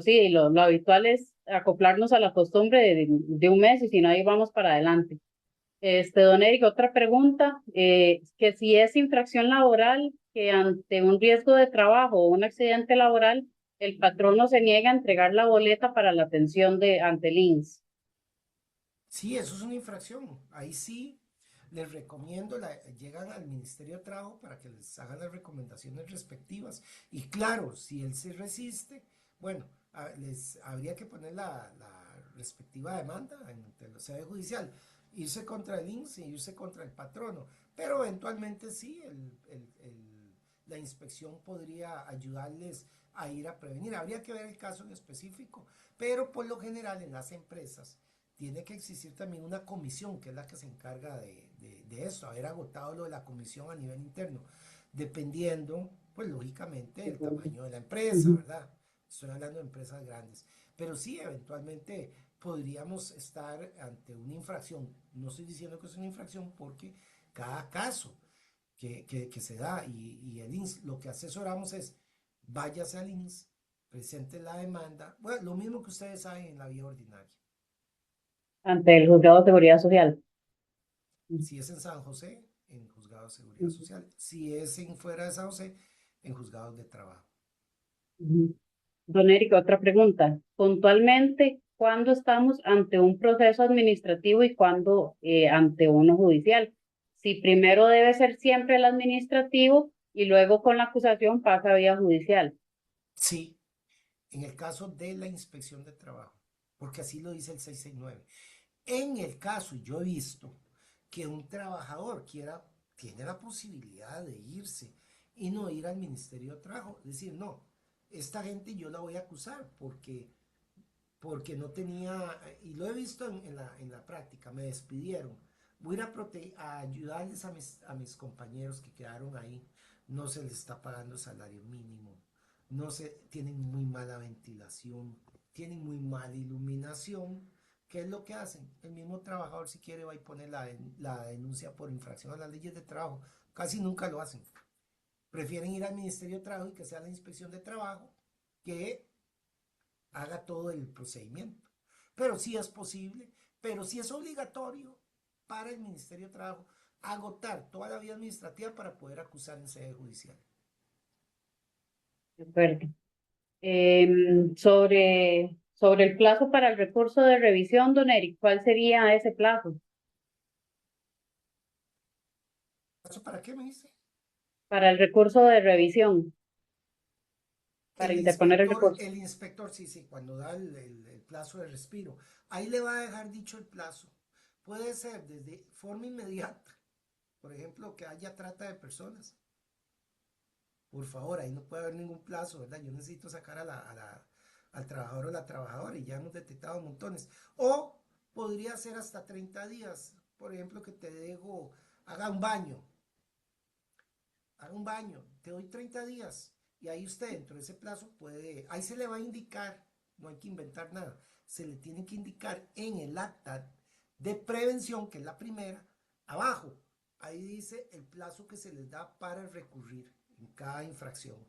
sí, lo habitual es acoplarnos a la costumbre de un mes y si no, ahí vamos para adelante. Don Eric, otra pregunta, que si es infracción laboral, que ante un riesgo de trabajo o un accidente laboral, el patrono se niega a entregar la boleta para la atención ante el INSS. Sí, eso es una infracción. Ahí sí les recomiendo, llegan al Ministerio de Trabajo para que les hagan las recomendaciones respectivas. Y claro, si él se resiste, bueno, les habría que poner la respectiva demanda ante la sede judicial, irse contra el INSS e irse contra el patrono. Pero eventualmente sí, la inspección podría ayudarles a ir a prevenir. Habría que ver el caso en específico, pero por lo general en las empresas tiene que existir también una comisión que es la que se encarga de eso, haber agotado lo de la comisión a nivel interno, dependiendo, pues lógicamente, del tamaño de la empresa, Ujú. ¿verdad? Estoy hablando de empresas grandes. Pero sí, eventualmente podríamos estar ante una infracción. No estoy diciendo que es una infracción porque cada caso que se da y el INS, lo que asesoramos es, váyase al INS, presente la demanda, bueno, lo mismo que ustedes saben en la vía ordinaria. Ante el juzgado de seguridad social. Ujú. Si es en San José, en juzgados de seguridad social. Si es en fuera de San José, en juzgados de trabajo. Ujú. Don Eric, otra pregunta. Puntualmente, ¿cuándo estamos ante un proceso administrativo y cuándo ante uno judicial? Si primero debe ser siempre el administrativo y luego con la acusación pasa a vía judicial. Sí, en el caso de la inspección de trabajo, porque así lo dice el 669. En el caso, yo he visto que un trabajador tiene la posibilidad de irse y no ir al Ministerio de Trabajo. Es decir, no, esta gente yo la voy a acusar porque no tenía, y lo he visto en la práctica, me despidieron. Voy a ir a ayudarles a mis compañeros que quedaron ahí. No se les está pagando salario mínimo, tienen muy mala ventilación, tienen muy mala iluminación. ¿Qué es lo que hacen? El mismo trabajador, si quiere, va y pone la denuncia por infracción a las leyes de trabajo. Casi nunca lo hacen. Prefieren ir al Ministerio de Trabajo y que sea la inspección de trabajo que haga todo el procedimiento. Pero sí es posible, pero sí es obligatorio para el Ministerio de Trabajo agotar toda la vía administrativa para poder acusar en sede judicial. De acuerdo. Sobre el plazo para el recurso de revisión, don Eric, ¿cuál sería ese plazo ¿Eso para qué me dice? para el recurso de revisión, para interponer el recurso? El inspector, sí, sí, cuando da el plazo de respiro, ahí le va a dejar dicho el plazo. Puede ser desde forma inmediata, por ejemplo, que haya trata de personas. Por favor, ahí no puede haber ningún plazo, ¿verdad? Yo necesito sacar al trabajador o la trabajadora y ya hemos detectado montones. O podría ser hasta 30 días, por ejemplo, que te dejo, haga un baño, haga un baño, te doy 30 días y ahí usted dentro de ese plazo puede, ahí se le va a indicar, no hay que inventar nada, se le tiene que indicar en el acta de prevención, que es la primera, abajo, ahí dice el plazo que se les da para recurrir en cada infracción.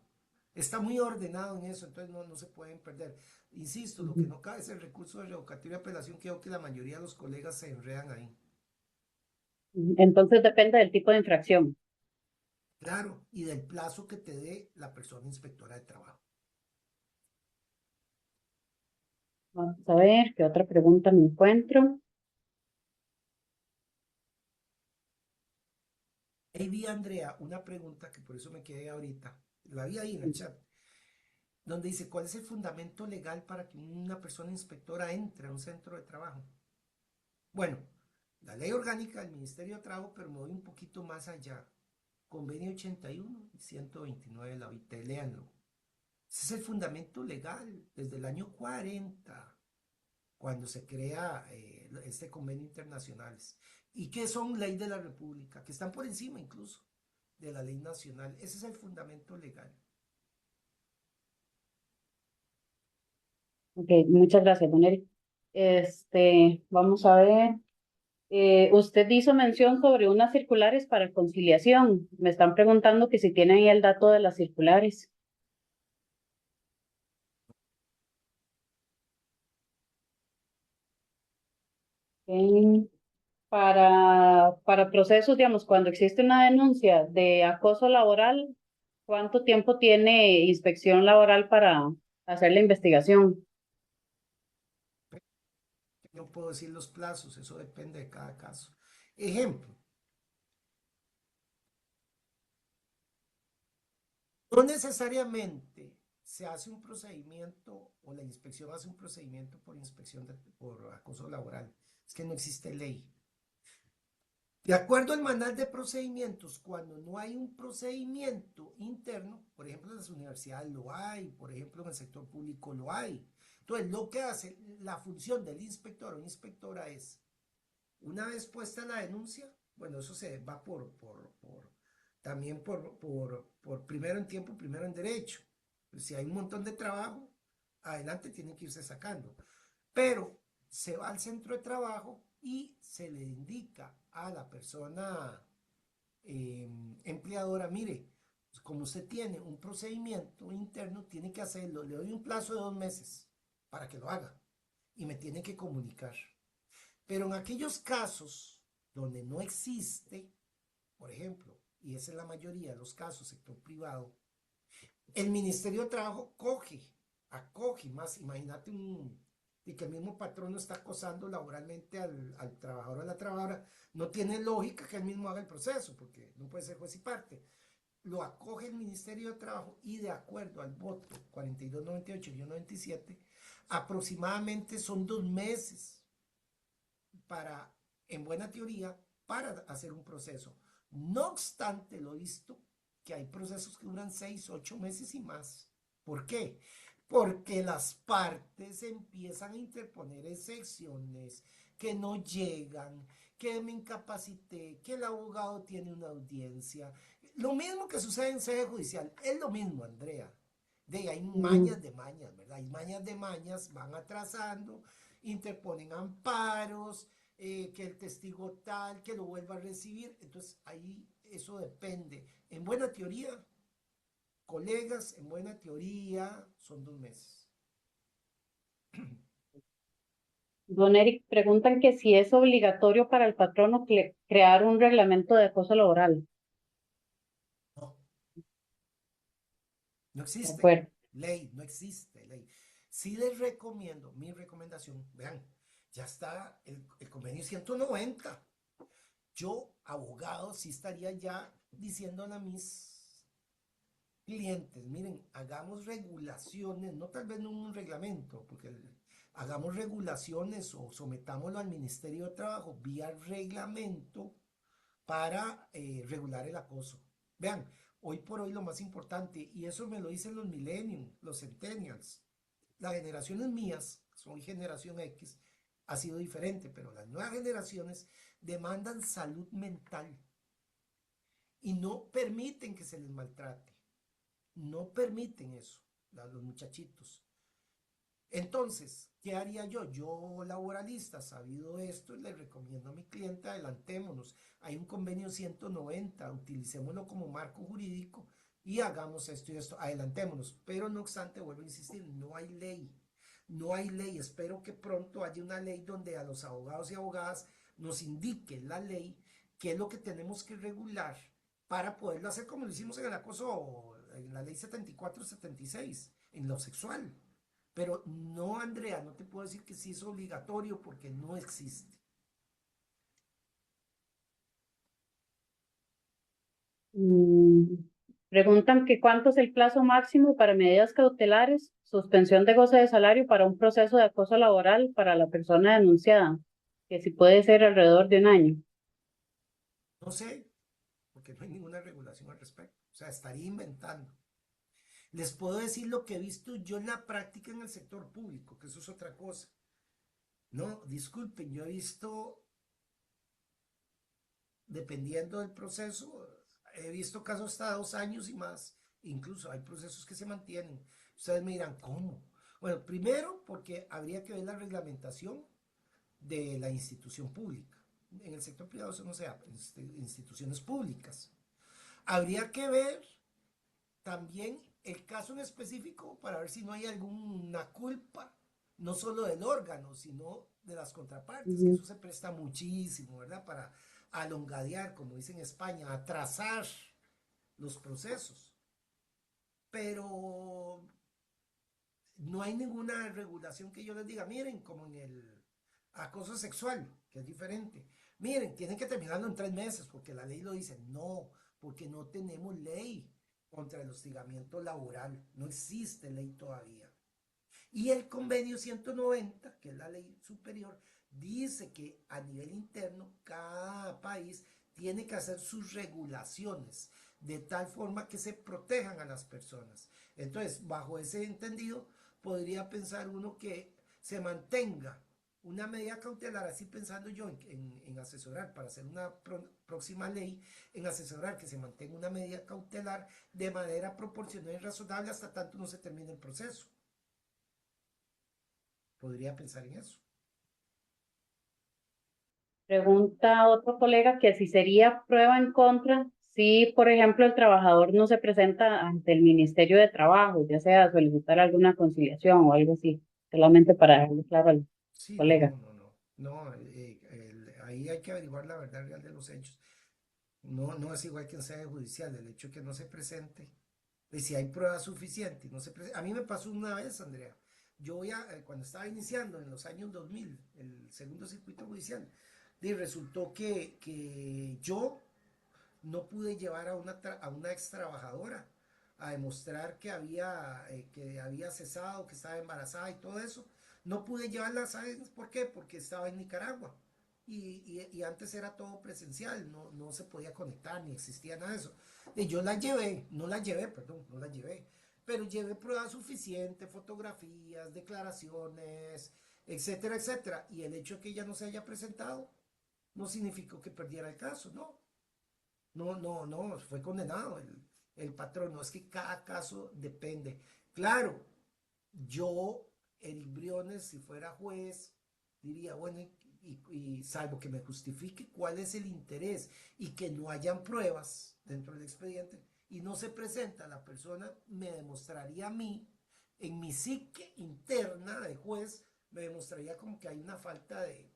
Está muy ordenado en eso, entonces no se pueden perder. Insisto, lo que Ujú. no cabe es el recurso de revocatoria y apelación, creo que la mayoría de los colegas se enredan ahí. Entonces depende del tipo de infracción. Claro, y del plazo que te dé la persona inspectora de trabajo. Vamos a ver qué otra pregunta me encuentro. Ahí vi, Andrea, una pregunta que por eso me quedé ahorita, la vi ahí en el chat, donde dice, ¿cuál es el fundamento legal para que una persona inspectora entre a un centro de trabajo? Bueno, la ley orgánica del Ministerio de Trabajo, pero me voy un poquito más allá. Convenio 81 y 129 de la OIT, léanlo. Ese es el fundamento legal desde el año 40. cuando se crea este convenio internacionales y que son ley de la República, que están por encima incluso de la ley nacional. Ese es el fundamento legal. Ok, muchas gracias, don Eric. Vamos a ver. Usted hizo mención sobre unas circulares para conciliación. Me están preguntando que si tienen ahí el dato de las circulares. Ok. Para procesos, digamos, cuando existe una denuncia de acoso laboral, ¿cuánto tiempo tiene inspección laboral para hacer la investigación? No puedo decir los plazos, eso depende de cada caso. Ejemplo, no necesariamente se hace un procedimiento o la inspección hace un procedimiento por inspección por acoso laboral. Es que no existe ley. De acuerdo al manual de procedimientos, cuando no hay un procedimiento interno, por ejemplo en las universidades lo hay, por ejemplo en el sector público lo hay. Entonces, lo que hace la función del inspector o inspectora es, una vez puesta la denuncia, bueno, eso se va también por primero en tiempo, primero en derecho. Pues si hay un montón de trabajo, adelante tienen que irse sacando. Pero se va al centro de trabajo y se le indica a la persona empleadora, mire, como usted tiene un procedimiento interno, tiene que hacerlo, le doy un plazo de 2 meses para que lo haga y me tiene que comunicar. Pero en aquellos casos donde no existe, por ejemplo, y esa es la mayoría de los casos, sector privado, el Ministerio de Trabajo acoge más, imagínate y que el mismo patrón no está acosando laboralmente al trabajador o a la trabajadora, no tiene lógica que él mismo haga el proceso, porque no puede ser juez y parte. Lo acoge el Ministerio de Trabajo y de acuerdo al voto 4298-97, aproximadamente son 2 meses para, en buena teoría, para hacer un proceso. No obstante, lo he visto que hay procesos que duran 6, 8 meses y más. ¿Por qué? Porque las partes empiezan a interponer excepciones que no llegan, que me incapacité, que el abogado tiene una audiencia. Lo mismo que sucede en sede judicial, es lo mismo, Andrea. Hay Mm, mañas de mañas, ¿verdad? Hay mañas de mañas, van atrasando, interponen amparos, que el testigo tal, que lo vuelva a recibir. Entonces ahí eso depende. En buena teoría, colegas, en buena teoría son 2 meses. Don Eric, preguntan que si es obligatorio para el patrono crear un reglamento de acoso laboral. No, no De existe acuerdo. ley, no existe ley. Sí les recomiendo, mi recomendación, vean, ya está el convenio 190. Yo, abogado, sí estaría ya diciéndole a mis clientes, miren, hagamos regulaciones, no tal vez no un reglamento, porque hagamos regulaciones o sometámoslo al Ministerio de Trabajo vía reglamento para regular el acoso. Vean, hoy por hoy lo más importante, y eso me lo dicen los millennials, los centennials, las generaciones mías, soy generación X, ha sido diferente, pero las nuevas generaciones demandan salud mental y no permiten que se les maltrate. No permiten eso, los muchachitos. Entonces, ¿qué haría yo? Yo, laboralista, sabido esto, le recomiendo a mi cliente, adelantémonos. Hay un convenio 190, utilicémoslo como marco jurídico y hagamos esto y esto, adelantémonos. Pero no obstante, vuelvo a insistir, no hay ley. No hay ley. Espero que pronto haya una ley donde a los abogados y abogadas nos indique la ley qué es lo que tenemos que regular para poderlo hacer como lo hicimos en el acoso, en la ley 74-76, en lo sexual. Pero no, Andrea, no te puedo decir que sí es obligatorio porque no existe. Mm, Preguntan que cuánto es el plazo máximo para medidas cautelares, suspensión de goce de salario para un proceso de acoso laboral para la persona denunciada, que si puede ser alrededor de un año. No sé, porque no hay ninguna regulación al respecto. O sea, estaría inventando. Les puedo decir lo que he visto yo en la práctica en el sector público, que eso es otra cosa. No, disculpen, yo he visto, dependiendo del proceso, he visto casos hasta 2 años y más. Incluso hay procesos que se mantienen. Ustedes me dirán, ¿cómo? Bueno, primero porque habría que ver la reglamentación de la institución pública. En el sector privado eso no se da, instituciones públicas. Habría que ver también el caso en específico para ver si no hay alguna culpa, no solo del órgano, sino de las contrapartes, que Ujú. eso se presta muchísimo, ¿verdad? Para alongadear, como dicen en España, atrasar los procesos. Pero no hay ninguna regulación que yo les diga, miren, como en el acoso sexual, que es diferente. Miren, tienen que terminarlo en 3 meses porque la ley lo dice. No, porque no tenemos ley contra el hostigamiento laboral. No existe ley todavía. Y el convenio 190, que es la ley superior, dice que a nivel interno cada país tiene que hacer sus regulaciones de tal forma que se protejan a las personas. Entonces, bajo ese entendido, podría pensar uno que se mantenga una medida cautelar, así pensando yo en asesorar para hacer una próxima ley, en asesorar que se mantenga una medida cautelar de manera proporcional y razonable hasta tanto no se termine el proceso. Podría pensar en eso. Pregunta otro colega que si sería prueba en contra si, por ejemplo, el trabajador no se presenta ante el Ministerio de Trabajo, ya sea a solicitar alguna conciliación o algo así, solamente para dejarle claro al Sí, colega. no, no, no. No, ahí hay que averiguar la verdad real de los hechos. No, no es igual que en sede judicial, el hecho que no se presente. Y si hay pruebas suficientes, no se presente. A mí me pasó una vez, Andrea. Cuando estaba iniciando en los años 2000 el segundo circuito judicial, y resultó que yo no pude llevar a una ex trabajadora a demostrar que había cesado, que estaba embarazada y todo eso. No pude llevarla, ¿sabes por qué? Porque estaba en Nicaragua. Y antes era todo presencial, no se podía conectar, ni existía nada de eso. Y yo la llevé, no la llevé, perdón, no la llevé, pero llevé pruebas suficientes, fotografías, declaraciones, etcétera, etcétera. Y el hecho de que ella no se haya presentado no significó que perdiera el caso, no. No, no, no, fue condenado el patrón. No, es que cada caso depende. Claro, yo, el Briones, si fuera juez, diría, bueno, y salvo que me justifique cuál es el interés y que no hayan pruebas dentro del expediente y no se presenta la persona, me demostraría a mí, en mi psique interna de juez, me demostraría como que hay una falta de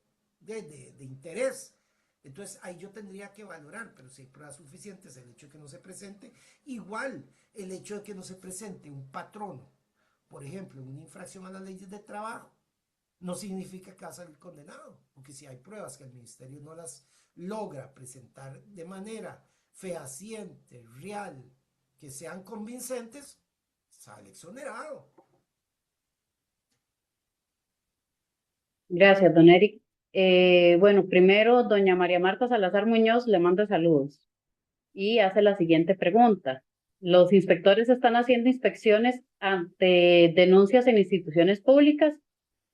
interés. Entonces ahí yo tendría que valorar, pero si hay pruebas suficientes, el hecho de que no se presente, igual el hecho de que no se presente un patrono, por ejemplo, una infracción a las leyes de trabajo, no significa que va a salir condenado, porque si hay pruebas que el ministerio no las logra presentar de manera fehaciente, real, que sean convincentes, sale exonerado. Gracias, don Eric. Bueno, primero, doña María Marta Salazar Muñoz le manda saludos y hace la siguiente pregunta. ¿Los inspectores están haciendo inspecciones ante denuncias en instituciones públicas?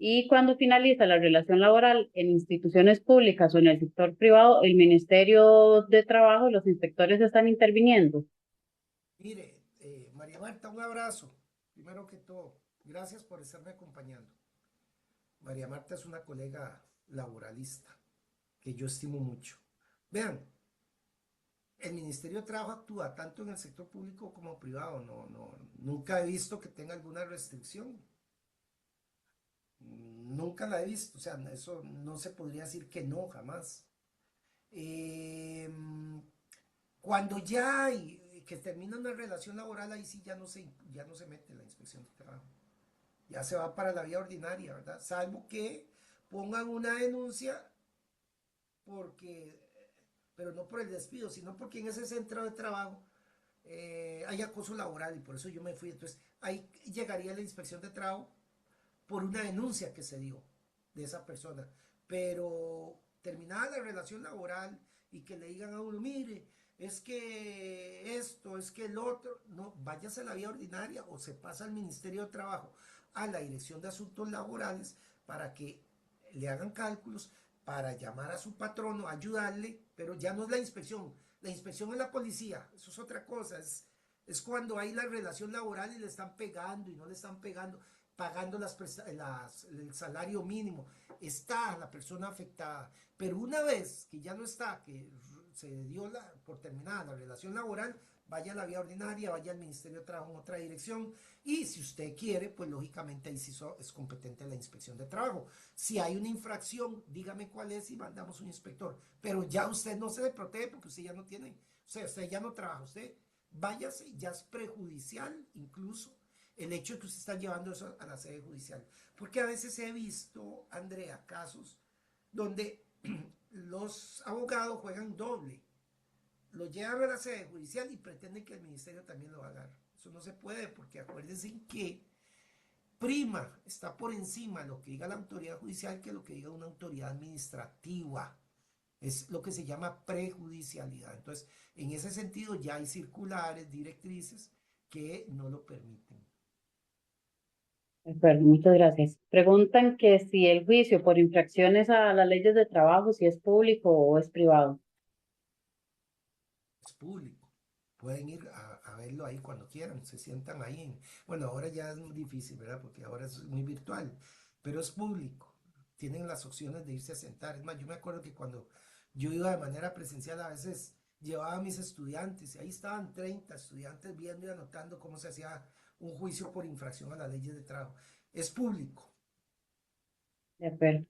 Y cuando finaliza la relación laboral en instituciones públicas o en el sector privado, el Ministerio de Trabajo, los inspectores están interviniendo. Mire, María Marta, un abrazo, primero que todo. Gracias por estarme acompañando. María Marta es una colega laboralista que yo estimo mucho. Vean, el Ministerio de Trabajo actúa tanto en el sector público como privado. Nunca he visto que tenga alguna restricción. Nunca la he visto. O sea, eso no se podría decir que no, jamás. Eh, Cuando ya hay que termina una relación laboral, ahí sí ya no se mete la inspección de trabajo. Ya se va para la vía ordinaria, ¿verdad? Salvo que pongan una denuncia porque, pero no por el despido, sino porque en ese centro de trabajo hay acoso laboral y por eso yo me fui. Entonces ahí llegaría la inspección de trabajo por una denuncia que se dio de esa persona. Pero terminada la relación laboral y que le digan a uno, mire, es que esto, es que el otro, no, váyase a la vía ordinaria o se pasa al Ministerio de Trabajo, a la Dirección de Asuntos Laborales, para que le hagan cálculos para llamar a su patrono, ayudarle, pero ya no es la inspección es la policía, eso es otra cosa, es cuando hay la relación laboral y le están pegando y no le están pegando, pagando el salario mínimo, está la persona afectada, pero una vez que ya no está, que se dio por terminada la relación laboral, vaya a la vía ordinaria, vaya al Ministerio de Trabajo en otra dirección y si usted quiere, pues lógicamente ahí sí es competente la inspección de trabajo. Si hay una infracción, dígame cuál es y mandamos un inspector. Pero ya usted no se le protege porque usted ya no tiene, o sea, usted ya no trabaja, usted váyase, ya es prejudicial incluso el hecho de que usted está llevando eso a la sede judicial. Porque a veces he visto, Andrea, casos donde los abogados juegan doble. Lo llevan a la sede judicial y pretenden que el ministerio también lo haga. Eso no se puede porque acuérdense que prima, está por encima lo que diga la autoridad judicial que lo que diga una autoridad administrativa. Es lo que se llama prejudicialidad. Entonces, en ese sentido ya hay circulares, directrices que no lo permiten. De acuerdo, muchas gracias. Preguntan que si el juicio por infracciones a las leyes de trabajo, si es público o es privado. Es público. Pueden ir a verlo ahí cuando quieran, se sientan ahí. Bueno, ahora ya es muy difícil, ¿verdad? Porque ahora es muy virtual, pero es público. Tienen las opciones de irse a sentar. Es más, yo me acuerdo que cuando yo iba de manera presencial, a veces llevaba a mis estudiantes y ahí estaban 30 estudiantes viendo y anotando cómo se hacía un juicio por infracción a las leyes de trabajo. Es público. De acuerdo.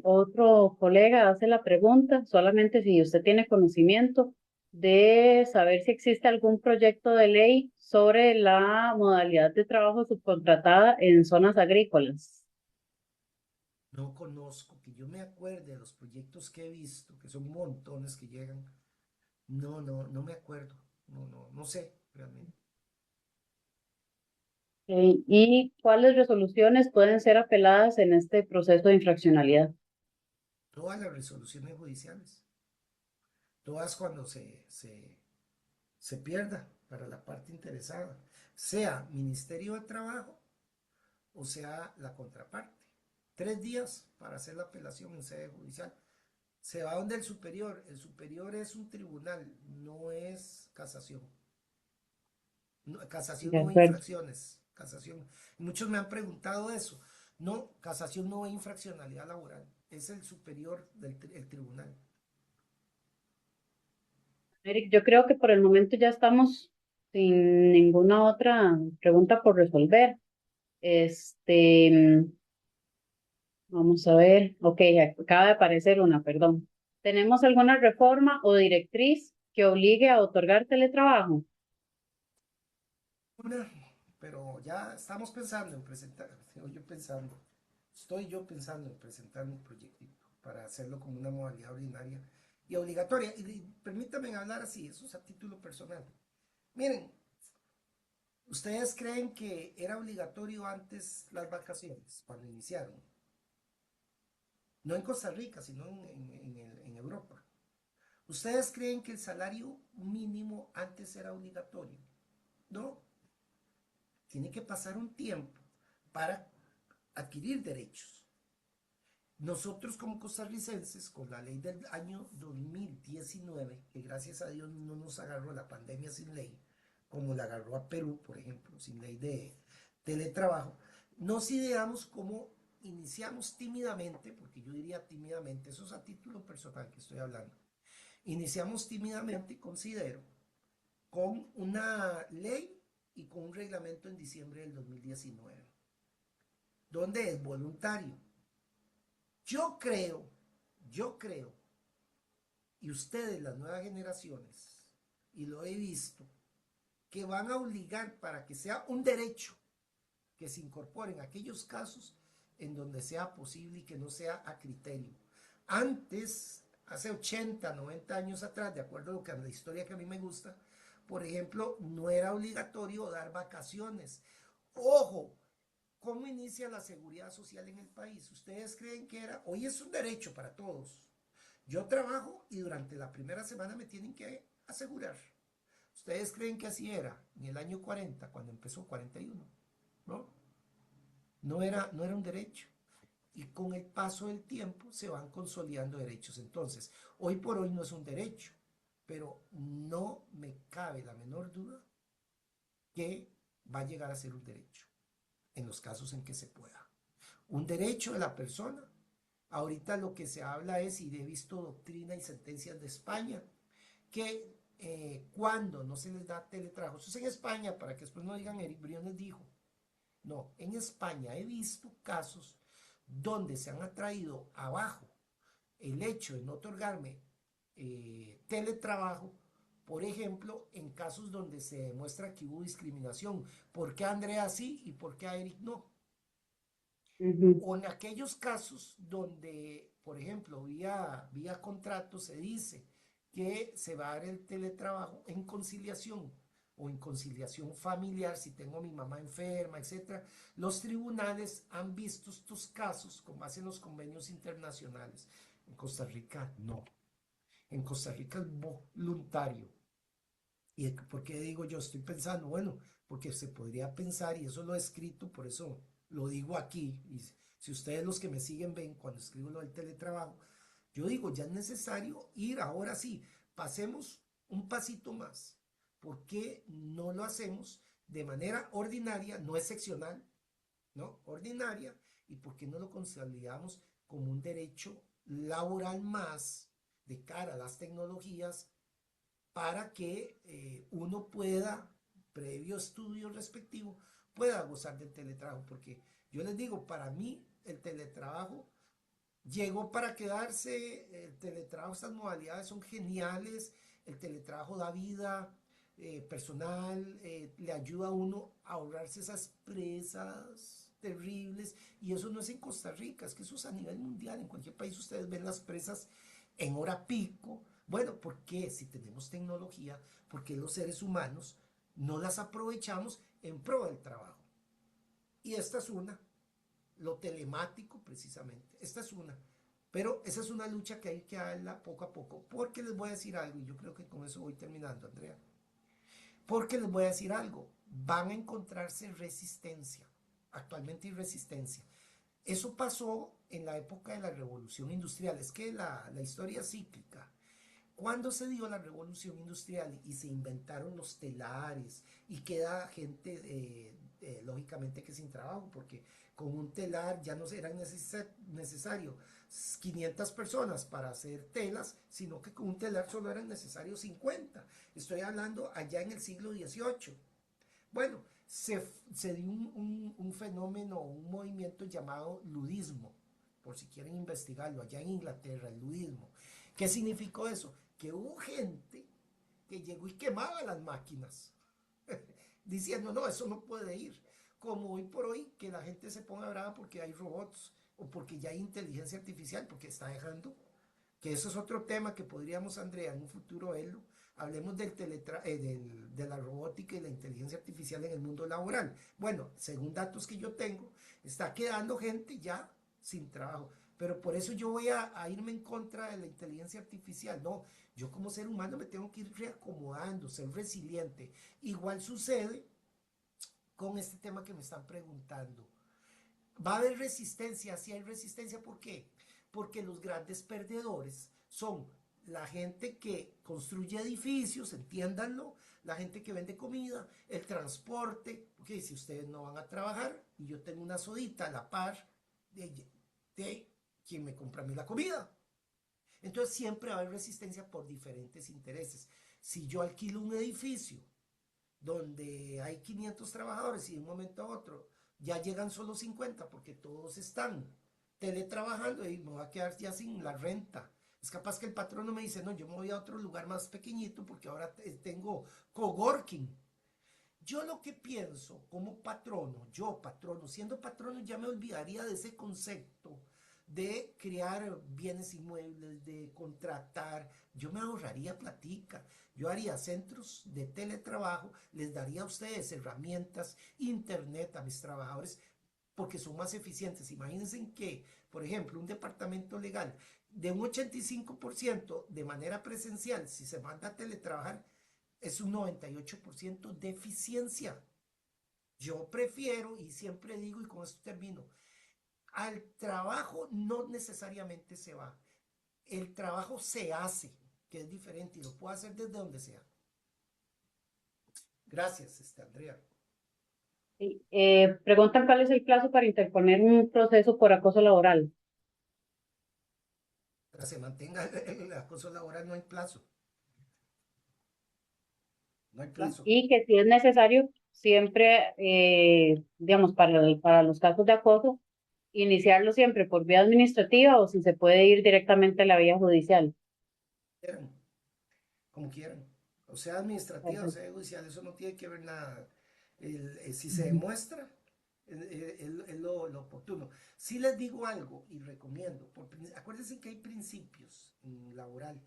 Otro colega hace la pregunta, solamente si usted tiene conocimiento de saber si existe algún proyecto de ley sobre la modalidad de trabajo subcontratada en zonas agrícolas. No conozco, que yo me acuerde de los proyectos que he visto, que son montones que llegan. No me acuerdo. No sé realmente. ¿Y cuáles resoluciones pueden ser apeladas en este proceso de infraccionalidad? Todas las resoluciones judiciales, todas cuando se pierda para la parte interesada, sea Ministerio de Trabajo o sea la contraparte. 3 días para hacer la apelación en sede judicial. Se va donde el superior. El superior es un tribunal, no es casación. No, casación De no ve acuerdo. infracciones. Casación. Muchos me han preguntado eso. No, casación no ve infraccionalidad laboral. Es el superior del el tribunal. Eric, yo creo que por el momento ya estamos sin ninguna otra pregunta por resolver. Este, vamos a ver. Ok, acaba de aparecer una, perdón. ¿Tenemos alguna reforma o directriz que obligue a otorgar teletrabajo? Una, pero ya estamos pensando en presentar, estoy yo pensando en presentar un proyectito para hacerlo como una modalidad ordinaria y obligatoria. Y permítanme hablar así, eso es a título personal. Miren, ¿ustedes creen que era obligatorio antes las vacaciones, cuando iniciaron? No en Costa Rica, sino en Europa. ¿Ustedes creen que el salario mínimo antes era obligatorio? No, tiene que pasar un tiempo para adquirir derechos. Nosotros como costarricenses, con la ley del año 2019, que gracias a Dios no nos agarró la pandemia sin ley, como la agarró a Perú, por ejemplo, sin ley de teletrabajo, nos ideamos cómo iniciamos tímidamente, porque yo diría tímidamente, eso es a título personal que estoy hablando, iniciamos tímidamente, considero, con una ley y con un reglamento en diciembre del 2019, donde es voluntario. Yo creo, yo creo, y ustedes, las nuevas generaciones, y lo he visto, que van a obligar para que sea un derecho que se incorporen aquellos casos en donde sea posible y que no sea a criterio. Antes, hace 80, 90 años atrás, de acuerdo a la historia que a mí me gusta, por ejemplo, no era obligatorio dar vacaciones. Ojo, ¿cómo inicia la seguridad social en el país? ¿Ustedes creen que era? Hoy es un derecho para todos. Yo trabajo y durante la primera semana me tienen que asegurar. ¿Ustedes creen que así era en el año 40, cuando empezó 41? ¿No? No era un derecho. y con el paso del tiempo se van consolidando derechos. Entonces, hoy por hoy no es un derecho, pero no me cabe la menor duda que va a llegar a ser un derecho en los casos en que se pueda. Un derecho de la persona. Ahorita lo que se habla es, y he visto doctrina y sentencias de España, que cuando no se les da teletrabajo, eso es en España, para que después no digan Eric Briones dijo, no, en España he visto casos donde se han atraído abajo el hecho de no otorgarme teletrabajo, por ejemplo, en casos donde se demuestra que hubo discriminación. ¿Por qué a Andrea sí y por qué a Eric no? Ujú, O en aquellos casos donde, por ejemplo, vía contrato se dice que se va a dar el teletrabajo en conciliación o en conciliación familiar, si tengo a mi mamá enferma, etcétera. Los tribunales han visto estos casos con base en los convenios internacionales. En Costa Rica no. En Costa Rica es voluntario. ¿Y por qué digo yo? Estoy pensando, bueno, porque se podría pensar, y eso lo he escrito, por eso lo digo aquí, y si ustedes los que me siguen ven cuando escribo lo del teletrabajo, yo digo, ya es necesario ir, ahora sí, pasemos un pasito más. ¿Por qué no lo hacemos de manera ordinaria, no excepcional, ¿no? Ordinaria, y por qué no lo consolidamos como un derecho laboral más de cara a las tecnologías para que uno pueda, previo estudio respectivo, pueda gozar del teletrabajo? Porque yo les digo, para mí el teletrabajo llegó para quedarse, el teletrabajo, estas modalidades son geniales, el teletrabajo da vida personal, le ayuda a uno a ahorrarse esas presas terribles, y eso no es en Costa Rica, es que eso es a nivel mundial, en cualquier país ustedes ven las presas en hora pico. Bueno, ¿por qué si tenemos tecnología, por qué los seres humanos no las aprovechamos en pro del trabajo? Y esta es una, lo telemático precisamente. Esta es una. Pero esa es una lucha que hay que darla poco a poco. Porque les voy a decir algo, y yo creo que con eso voy terminando, Andrea. Porque les voy a decir algo, van a encontrarse resistencia. Actualmente hay resistencia. Eso pasó en la época de la revolución industrial. Es que la historia es cíclica. Cuando se dio la revolución industrial y se inventaron los telares y queda gente, lógicamente, que sin trabajo, porque con un telar ya no eran necesario 500 personas para hacer telas, sino que con un telar solo eran necesarios 50. Estoy hablando allá en el siglo XVIII. Bueno, se dio un fenómeno, un movimiento llamado ludismo, por si quieren investigarlo, allá en Inglaterra, el ludismo. ¿Qué significó eso? Que hubo gente que llegó y quemaba las máquinas, diciendo, no, eso no puede ir. Como hoy por hoy, que la gente se ponga brava porque hay robots o porque ya hay inteligencia artificial, porque está dejando, que eso es otro tema que podríamos, Andrea, en un futuro verlo. Hablemos de la robótica y la inteligencia artificial en el mundo laboral. Bueno, según datos que yo tengo, está quedando gente ya sin trabajo. Pero por eso yo voy a irme en contra de la inteligencia artificial. No, yo como ser humano me tengo que ir reacomodando, ser resiliente. Igual sucede con este tema que me están preguntando. Va a haber resistencia, si hay resistencia, ¿por qué? Porque los grandes perdedores son la gente que construye edificios, entiéndanlo, la gente que vende comida, el transporte, porque si ustedes no van a trabajar y yo tengo una sodita a la par de quien me compra a mí la comida. Entonces siempre va a haber resistencia por diferentes intereses. Si yo alquilo un edificio donde hay 500 trabajadores y de un momento a otro ya llegan solo 50 porque todos están teletrabajando y me voy a quedar ya sin la renta. Es capaz que el patrono me dice, no, yo me voy a otro lugar más pequeñito porque ahora tengo coworking. Yo lo que pienso como patrono, yo patrono, siendo patrono ya me olvidaría de ese concepto de crear bienes inmuebles, de contratar, yo me ahorraría platica, yo haría centros de teletrabajo, les daría a ustedes herramientas, internet a mis trabajadores, porque son más eficientes. Imagínense que, por ejemplo, un departamento legal de un 85% de manera presencial, si se manda a teletrabajar, es un 98% de eficiencia. Yo prefiero, y siempre digo, y con esto termino, Al trabajo no necesariamente se va. El trabajo se hace, que es diferente y lo puede hacer desde donde sea. Gracias, Andrea. Sí. Preguntan cuál es el plazo para interponer un proceso por acoso laboral. Para que se mantenga el acoso laboral no hay plazo. No hay Sí. plazo. Y que si es necesario, siempre, digamos, para los casos de acoso, iniciarlo siempre por vía administrativa o si se puede ir directamente a la vía judicial. Quieran, como quieran. O sea administrativa, o Perfecto. sea judicial, eso no tiene que ver nada. Si se Ujú. demuestra, es lo oportuno. Si les digo algo y recomiendo, acuérdense que hay principios en laboral,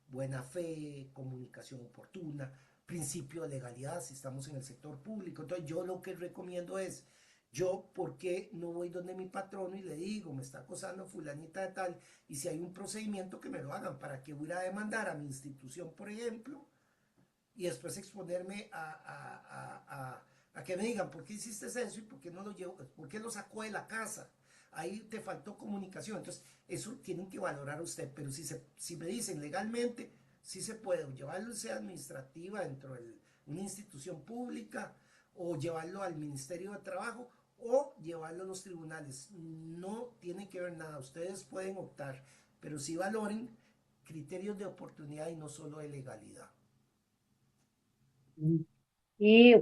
buena fe, comunicación oportuna, principio de legalidad si estamos en el sector público. Entonces yo lo que recomiendo es, yo, ¿por qué no voy donde mi patrono y le digo, me está acosando fulanita de tal, y si hay un procedimiento que me lo hagan, para que voy a demandar a mi institución, por ejemplo, y después exponerme a que me digan, ¿por qué hiciste eso y por qué no lo llevo, por qué lo sacó de la casa? Ahí te faltó comunicación. Entonces, eso tienen que valorar usted, pero si me dicen legalmente, sí se puede llevarlo sea administrativa dentro de una institución pública o llevarlo al Ministerio de Trabajo o llevarlo a los tribunales. No tiene que ver nada, ustedes pueden optar, pero sí valoren criterios de oportunidad y no solo de legalidad. Y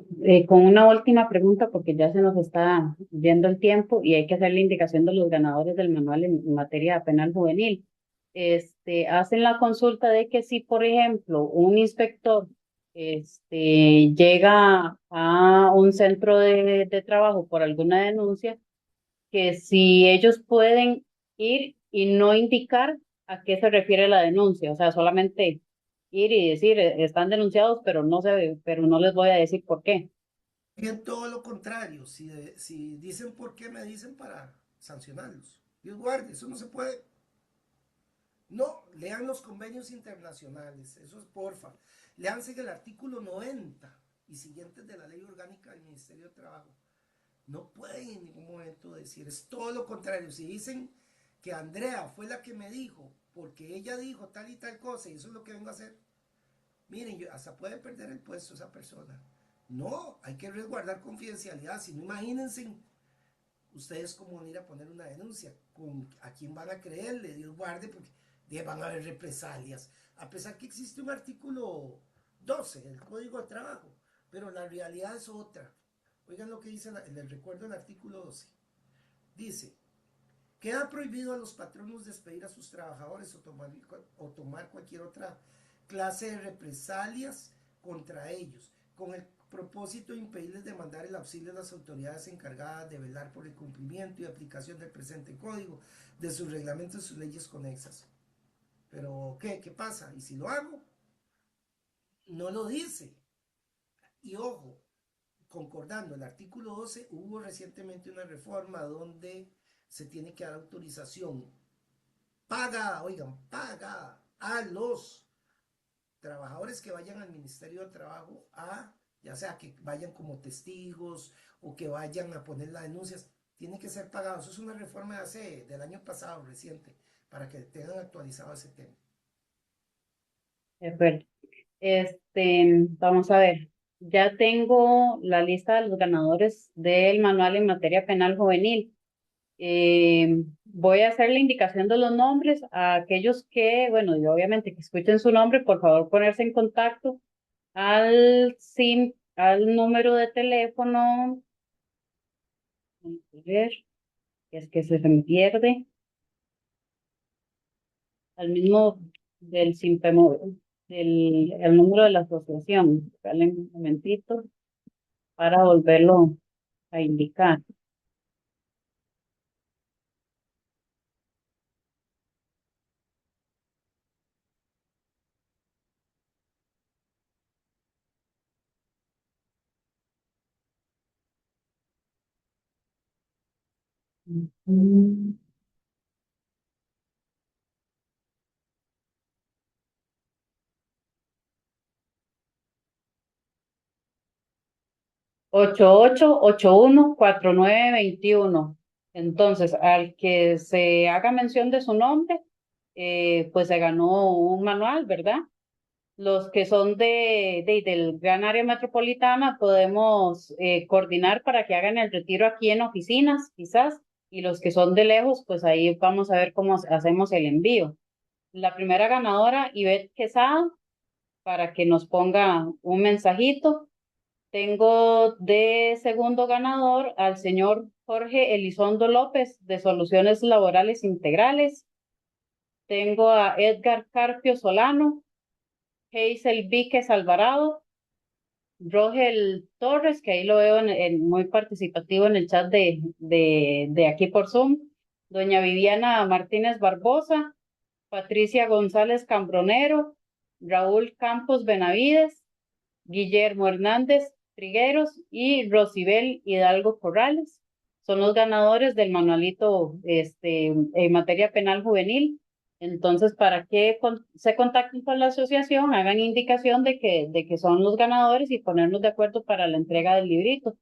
con una última pregunta, porque ya se nos está yendo el tiempo y hay que hacer la indicación de los ganadores del manual en materia penal juvenil. Hacen la consulta de que si, por ejemplo, un inspector llega a un centro de trabajo por alguna denuncia, que si ellos pueden ir y no indicar a qué se refiere la denuncia, o sea, solamente ir y decir, están denunciados, pero no les voy a decir por qué. Bien, todo lo contrario, si dicen por qué, me dicen para sancionarlos. Dios guarde, eso no se puede. No, lean los convenios internacionales, eso es porfa. Leanse el artículo 90 y siguientes de la ley orgánica del Ministerio de Trabajo. No pueden en ningún momento decir, es todo lo contrario. Si dicen que Andrea fue la que me dijo, porque ella dijo tal y tal cosa y eso es lo que vengo a hacer, miren, hasta puede perder el puesto esa persona. No, hay que resguardar confidencialidad. Si no, imagínense ustedes cómo van a ir a poner una denuncia. ¿A quién van a creerle? Dios guarde, porque van a haber represalias. A pesar que existe un artículo 12 del Código de Trabajo, pero la realidad es otra. Oigan lo que dice, les recuerdo el artículo 12. Dice, queda prohibido a los patronos despedir a sus trabajadores o tomar cualquier otra clase de represalias contra ellos, con el propósito de impedirles demandar el auxilio de las autoridades encargadas de velar por el cumplimiento y aplicación del presente código, de sus reglamentos y sus leyes conexas. Pero, ¿qué pasa? ¿Y si lo hago? No lo dice. Y ojo, concordando el artículo 12, hubo recientemente una reforma donde se tiene que dar autorización paga, oigan, paga a los trabajadores que vayan al Ministerio de Trabajo ya sea que vayan como testigos o que vayan a poner las denuncias, tiene que ser pagado. Eso es una reforma del año pasado, reciente, para que tengan actualizado ese tema. De acuerdo. Vamos a ver. Ya tengo la lista de los ganadores del manual en materia penal juvenil. Voy a hacer la indicación de los nombres a aquellos que, bueno, y obviamente que escuchen su nombre, por favor ponerse en contacto al número de teléfono, vamos a ver, es que se me pierde, al mismo del SIMPEMO, el número de la asociación. Dale un momentito para volverlo a indicar. Mm. 88814921. Entonces, al que se haga mención de su nombre, pues se ganó un manual, ¿verdad? Los que son del gran área metropolitana podemos coordinar para que hagan el retiro aquí en oficinas, quizás, y los que son de lejos, pues ahí vamos a ver cómo hacemos el envío. La primera ganadora, Ivette Quesada, para que nos ponga un mensajito. Tengo de segundo ganador al señor Jorge Elizondo López, de Soluciones Laborales Integrales. Tengo a Edgar Carpio Solano, Hazel Víquez Alvarado, Rogel Torres, que ahí lo veo muy participativo en el chat de aquí por Zoom, doña Viviana Martínez Barbosa, Patricia González Cambronero, Raúl Campos Benavides, Guillermo Hernández Trigueros y Rosibel Hidalgo Corrales. Son los ganadores del manualito en materia penal juvenil. Entonces, para que se contacten con la asociación, hagan indicación de que son los ganadores y ponernos de acuerdo para la entrega del librito.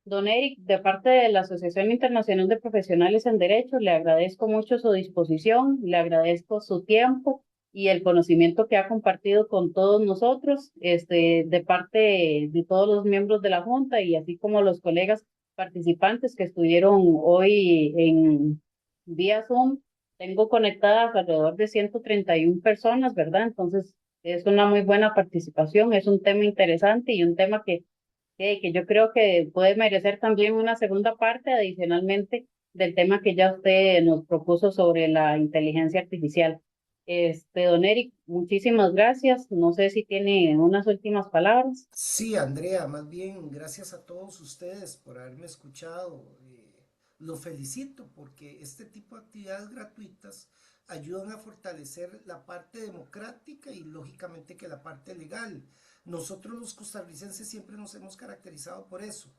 Don Eric, de parte de la Asociación Internacional de Profesionales en Derecho, le agradezco mucho su disposición, le agradezco su tiempo y el conocimiento que ha compartido con todos nosotros, de parte de todos los miembros de la Junta y así como los colegas participantes que estuvieron hoy en vía Zoom. Tengo conectadas alrededor de 131 personas, ¿verdad? Entonces, es una muy buena participación, es un tema interesante y un tema que yo creo que puede merecer también una segunda parte adicionalmente del tema que ya usted nos propuso sobre la inteligencia artificial. Don Eric, muchísimas gracias. No sé si tiene unas últimas palabras. Sí, Andrea, más bien gracias a todos ustedes por haberme escuchado. Los felicito porque este tipo de actividades gratuitas ayudan a fortalecer la parte democrática y lógicamente que la parte legal. Nosotros los costarricenses siempre nos hemos caracterizado por eso,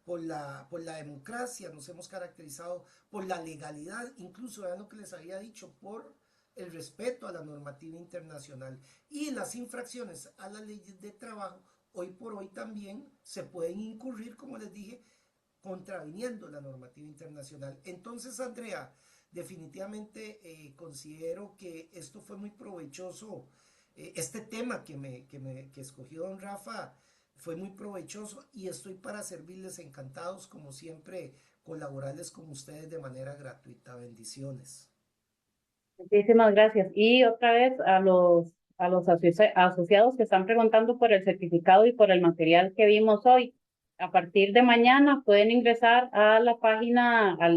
por la democracia, nos hemos caracterizado por la legalidad, incluso vean lo que les había dicho, por el respeto a la normativa internacional y las infracciones a las leyes de trabajo. Hoy por hoy también se pueden incurrir, como les dije, contraviniendo la normativa internacional. Entonces, Andrea, definitivamente considero que esto fue muy provechoso. Este tema que escogió don Rafa fue muy provechoso y estoy para servirles encantados, como siempre, colaborarles con ustedes de manera gratuita. Bendiciones. Muchísimas gracias. Y otra vez a los asociados que están preguntando por el certificado y por el material que vimos hoy. A partir de mañana pueden ingresar a la página, a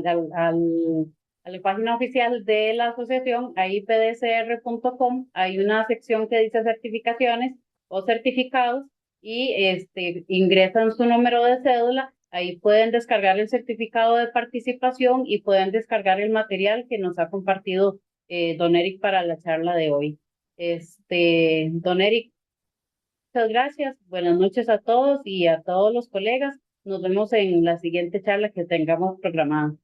la página oficial de la asociación, ahí pdcr.com. Hay una sección que dice certificaciones o certificados y ingresan su número de cédula. Ahí pueden descargar el certificado de participación y pueden descargar el material que nos ha compartido don Eric para la charla de hoy. Don Eric, muchas gracias. Buenas noches a todos y a todos los colegas. Nos vemos en la siguiente charla que tengamos programada.